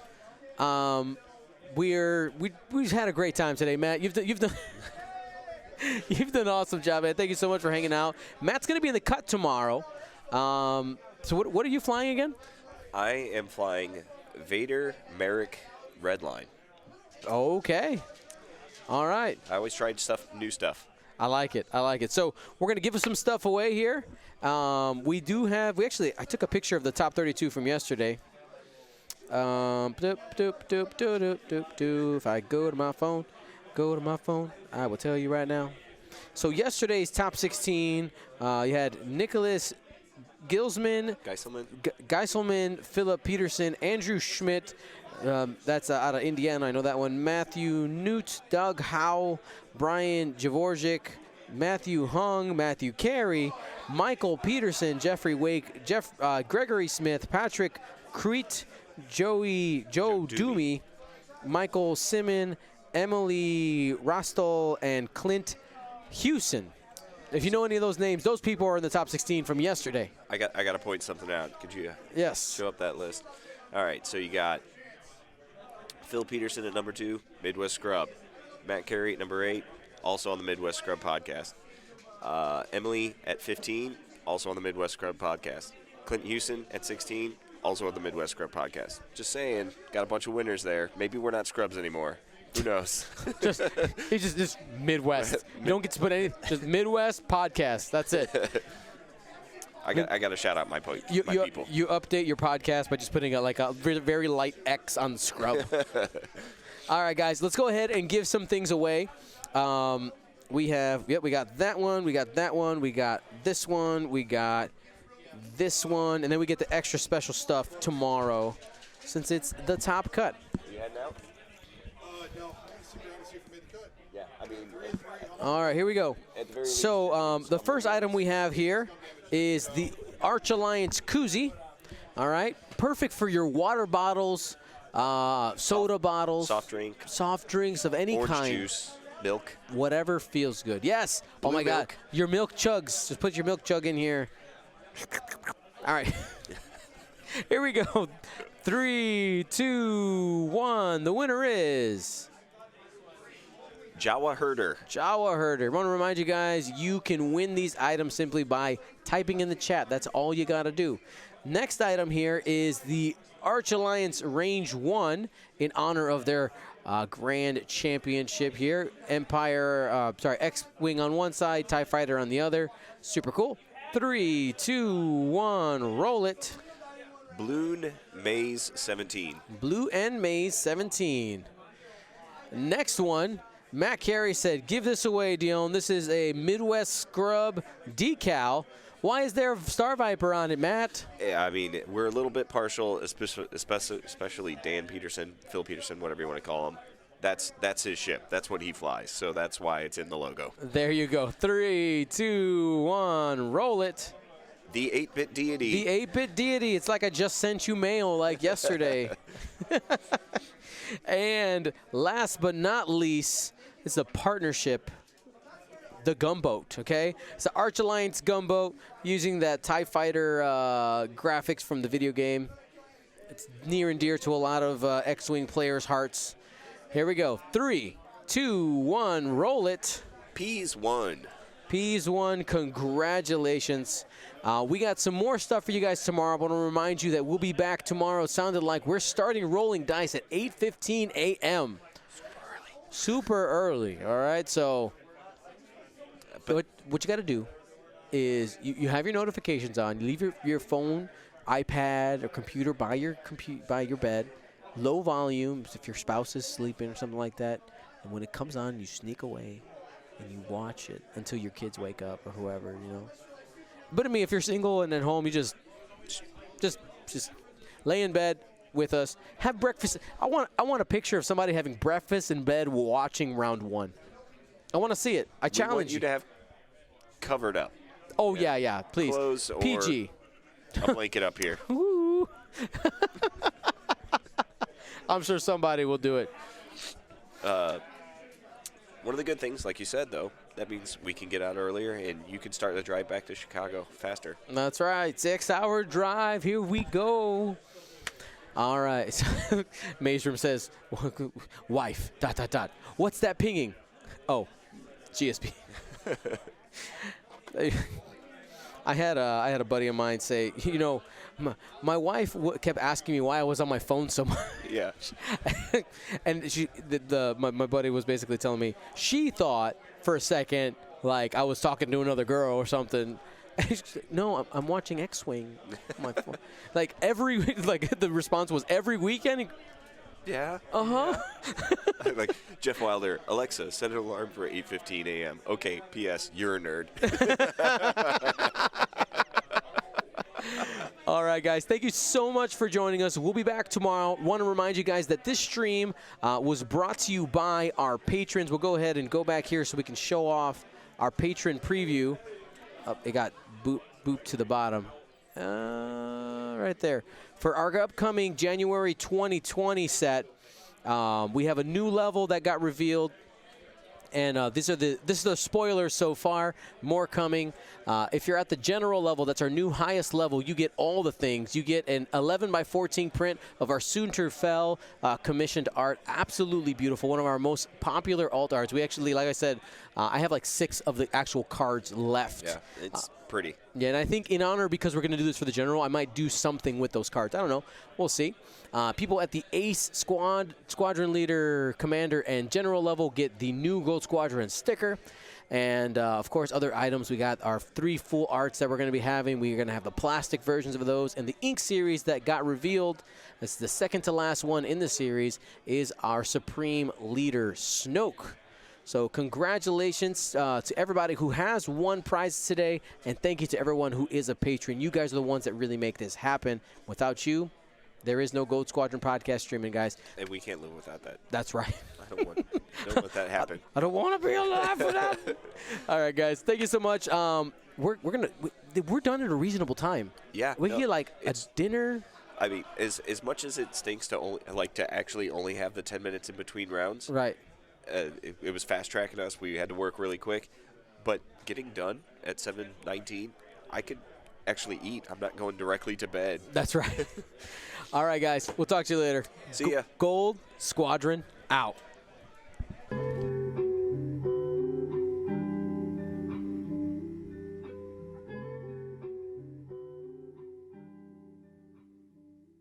We've had a great time today, Matt. You've done you've done an awesome job, man. Thank you so much for hanging out. Matt's going to be in the cut tomorrow. So what are you flying again? I am flying Vader, Merrick, Redline. Okay. All right. I always try new stuff. I like it. I like it. So we're going to give us some stuff away here. I took a picture of the top 32 from yesterday. If I go to my phone, I will tell you right now. So yesterday's top 16, you had Nicholas Geiselman, Philip Peterson, Andrew Schmidt. That's out of Indiana. I know that one. Matthew Newt, Doug Howe, Brian Javorczyk, Matthew Hung, Matthew Carey, Michael Peterson, Jeffrey Wake, Gregory Smith, Patrick Crete, Joe Doomy, Michael Simon, Emily Rostol, and Clint Hewson. If you know any of those names, those people are in the top 16 from yesterday. I got to point something out. Could you show up that list? All right, so you got Phil Peterson at number 2, Midwest Scrub. Matt Carey at number 8, also on the Midwest Scrub podcast. Emily at 15, also on the Midwest Scrub podcast. Clint Hewson at 16, also on the Midwest Scrub podcast. Just saying, got a bunch of winners there. Maybe we're not Scrubs anymore. Who knows? just Midwest. You don't get to put any. Just Midwest podcast. That's it. I got to shout out my people. You update your podcast by just putting a very light X on the Scrub. All right, guys, let's go ahead and give some things away. We got that one. We got that one. We got this one. We got this one, and then we get the extra special stuff tomorrow, since it's the top cut. You heading out? No. Stick around and see if we made the cut. Yeah, I mean. All right, here we go. So the first item we have here is the Arch Alliance koozie. All right, perfect for your water bottles, soda bottles, soft drinks of any orange kind. Juice, milk. Whatever feels good. Yes. Blue oh my milk. God. Your milk chugs. Just put your milk jug in here. All right. Here we go. 3, 2, 1. The winner is Jawa Herder. Jawa Herder. I want to remind you guys, you can win these items simply by typing in the chat. That's all you got to do. Next item here is the Arch Alliance Range 1 in honor of their grand championship here. X-Wing on one side, TIE Fighter on the other. Super cool. 3, 2, 1, roll it. Balloon Maze 17. Blue and Maze 17. Next one, Matt Carey said, give this away, Dion. This is a Midwest Scrub decal. Why is there a Star Viper on it, Matt? Yeah, I mean, we're a little bit partial, especially Dan Peterson, Phil Peterson, whatever you want to call him. That's his ship. That's what he flies. So that's why it's in the logo. There you go. 3, 2, 1, roll it. The 8-bit deity. The 8-bit deity. It's like I just sent you mail like yesterday. And last but not least, it's a partnership, the gunboat, okay? It's the Arch Alliance gunboat using that TIE Fighter graphics from the video game. It's near and dear to a lot of X-Wing players' hearts. Here we go. 3, 2, 1, roll it. Peas 1. Peas won. Congratulations. We got some more stuff for you guys tomorrow. I want to remind you that we'll be back tomorrow. It sounded like we're starting rolling dice at 8:15 a.m. Super early. All right. So what you got to do is you have your notifications on. You leave your phone, iPad, or computer by your bed, low volume if your spouse is sleeping or something like that. And when it comes on, you sneak away and you watch it until your kids wake up or whoever, you know. But I mean, if you're single and at home, you just lay in bed with us, have breakfast. I want a picture of somebody having breakfast in bed watching round one. I want to see it. I challenge want you to have covered up. Oh yeah, please. Clothes or PG. A blanket up here. Woo. I'm sure somebody will do it. One of the good things, like you said, though, that means we can get out earlier and you can start the drive back to Chicago faster. That's right. 6-hour drive. Here we go. All right. Maestrom says, wife, ... What's that pinging? Oh, GSP. I had a buddy of mine say, you know, my wife kept asking me why I was on my phone so much. Yeah. And my buddy was basically telling me she thought for a second like I was talking to another girl or something. And she's like, no, I'm watching X-Wing on my phone. Like the response was every weekend. Yeah. Uh-huh. Yeah. Like Jeff Wilder, Alexa, set an alarm for 8:15 a.m. Okay, P.S. You're a nerd. All right, guys. Thank you so much for joining us. We'll be back tomorrow. Want to remind you guys that this stream was brought to you by our patrons. We'll go ahead and go back here so we can show off our patron preview. It got booped to the bottom. Right there. For our upcoming January 2020 set, we have a new level that got revealed. And this is the spoilers so far. More coming. If you're at the general level, that's our new highest level, you get all the things. You get an 11x14 print of our Soontir commissioned art. Absolutely beautiful. One of our most popular alt arts. We actually, like I said, I have like 6 of the actual cards left. Yeah, it's pretty. Yeah, and I think in honor, because we're going to do this for the general, I might do something with those cards. I don't know. We'll see. People at the Ace Squadron Leader, Commander, and General level get the new Gold Squadron sticker. And, of course, other items. We got our 3 full arts that we're going to be having. We're going to have the plastic versions of those. And the ink series that got revealed, that's the second to last one in the series, is our Supreme Leader, Snoke. So congratulations to everybody who has won prizes today, and thank you to everyone who is a patron. You guys are the ones that really make this happen. Without you, there is no Gold Squadron podcast streaming, guys. And we can't live without that. That's right. I don't want that to happen. I don't want to be alive for that. All right, guys. Thank you so much. We're done at a reasonable time. Yeah. We get like a dinner. I mean, as much as it stinks to actually only have the 10 minutes in between rounds. Right. It was fast tracking us. We had to work really quick, but getting done at 7:19, I could actually eat. I'm not going directly to bed. That's right. All right, guys. We'll talk to you later. See ya. Gold Squadron out.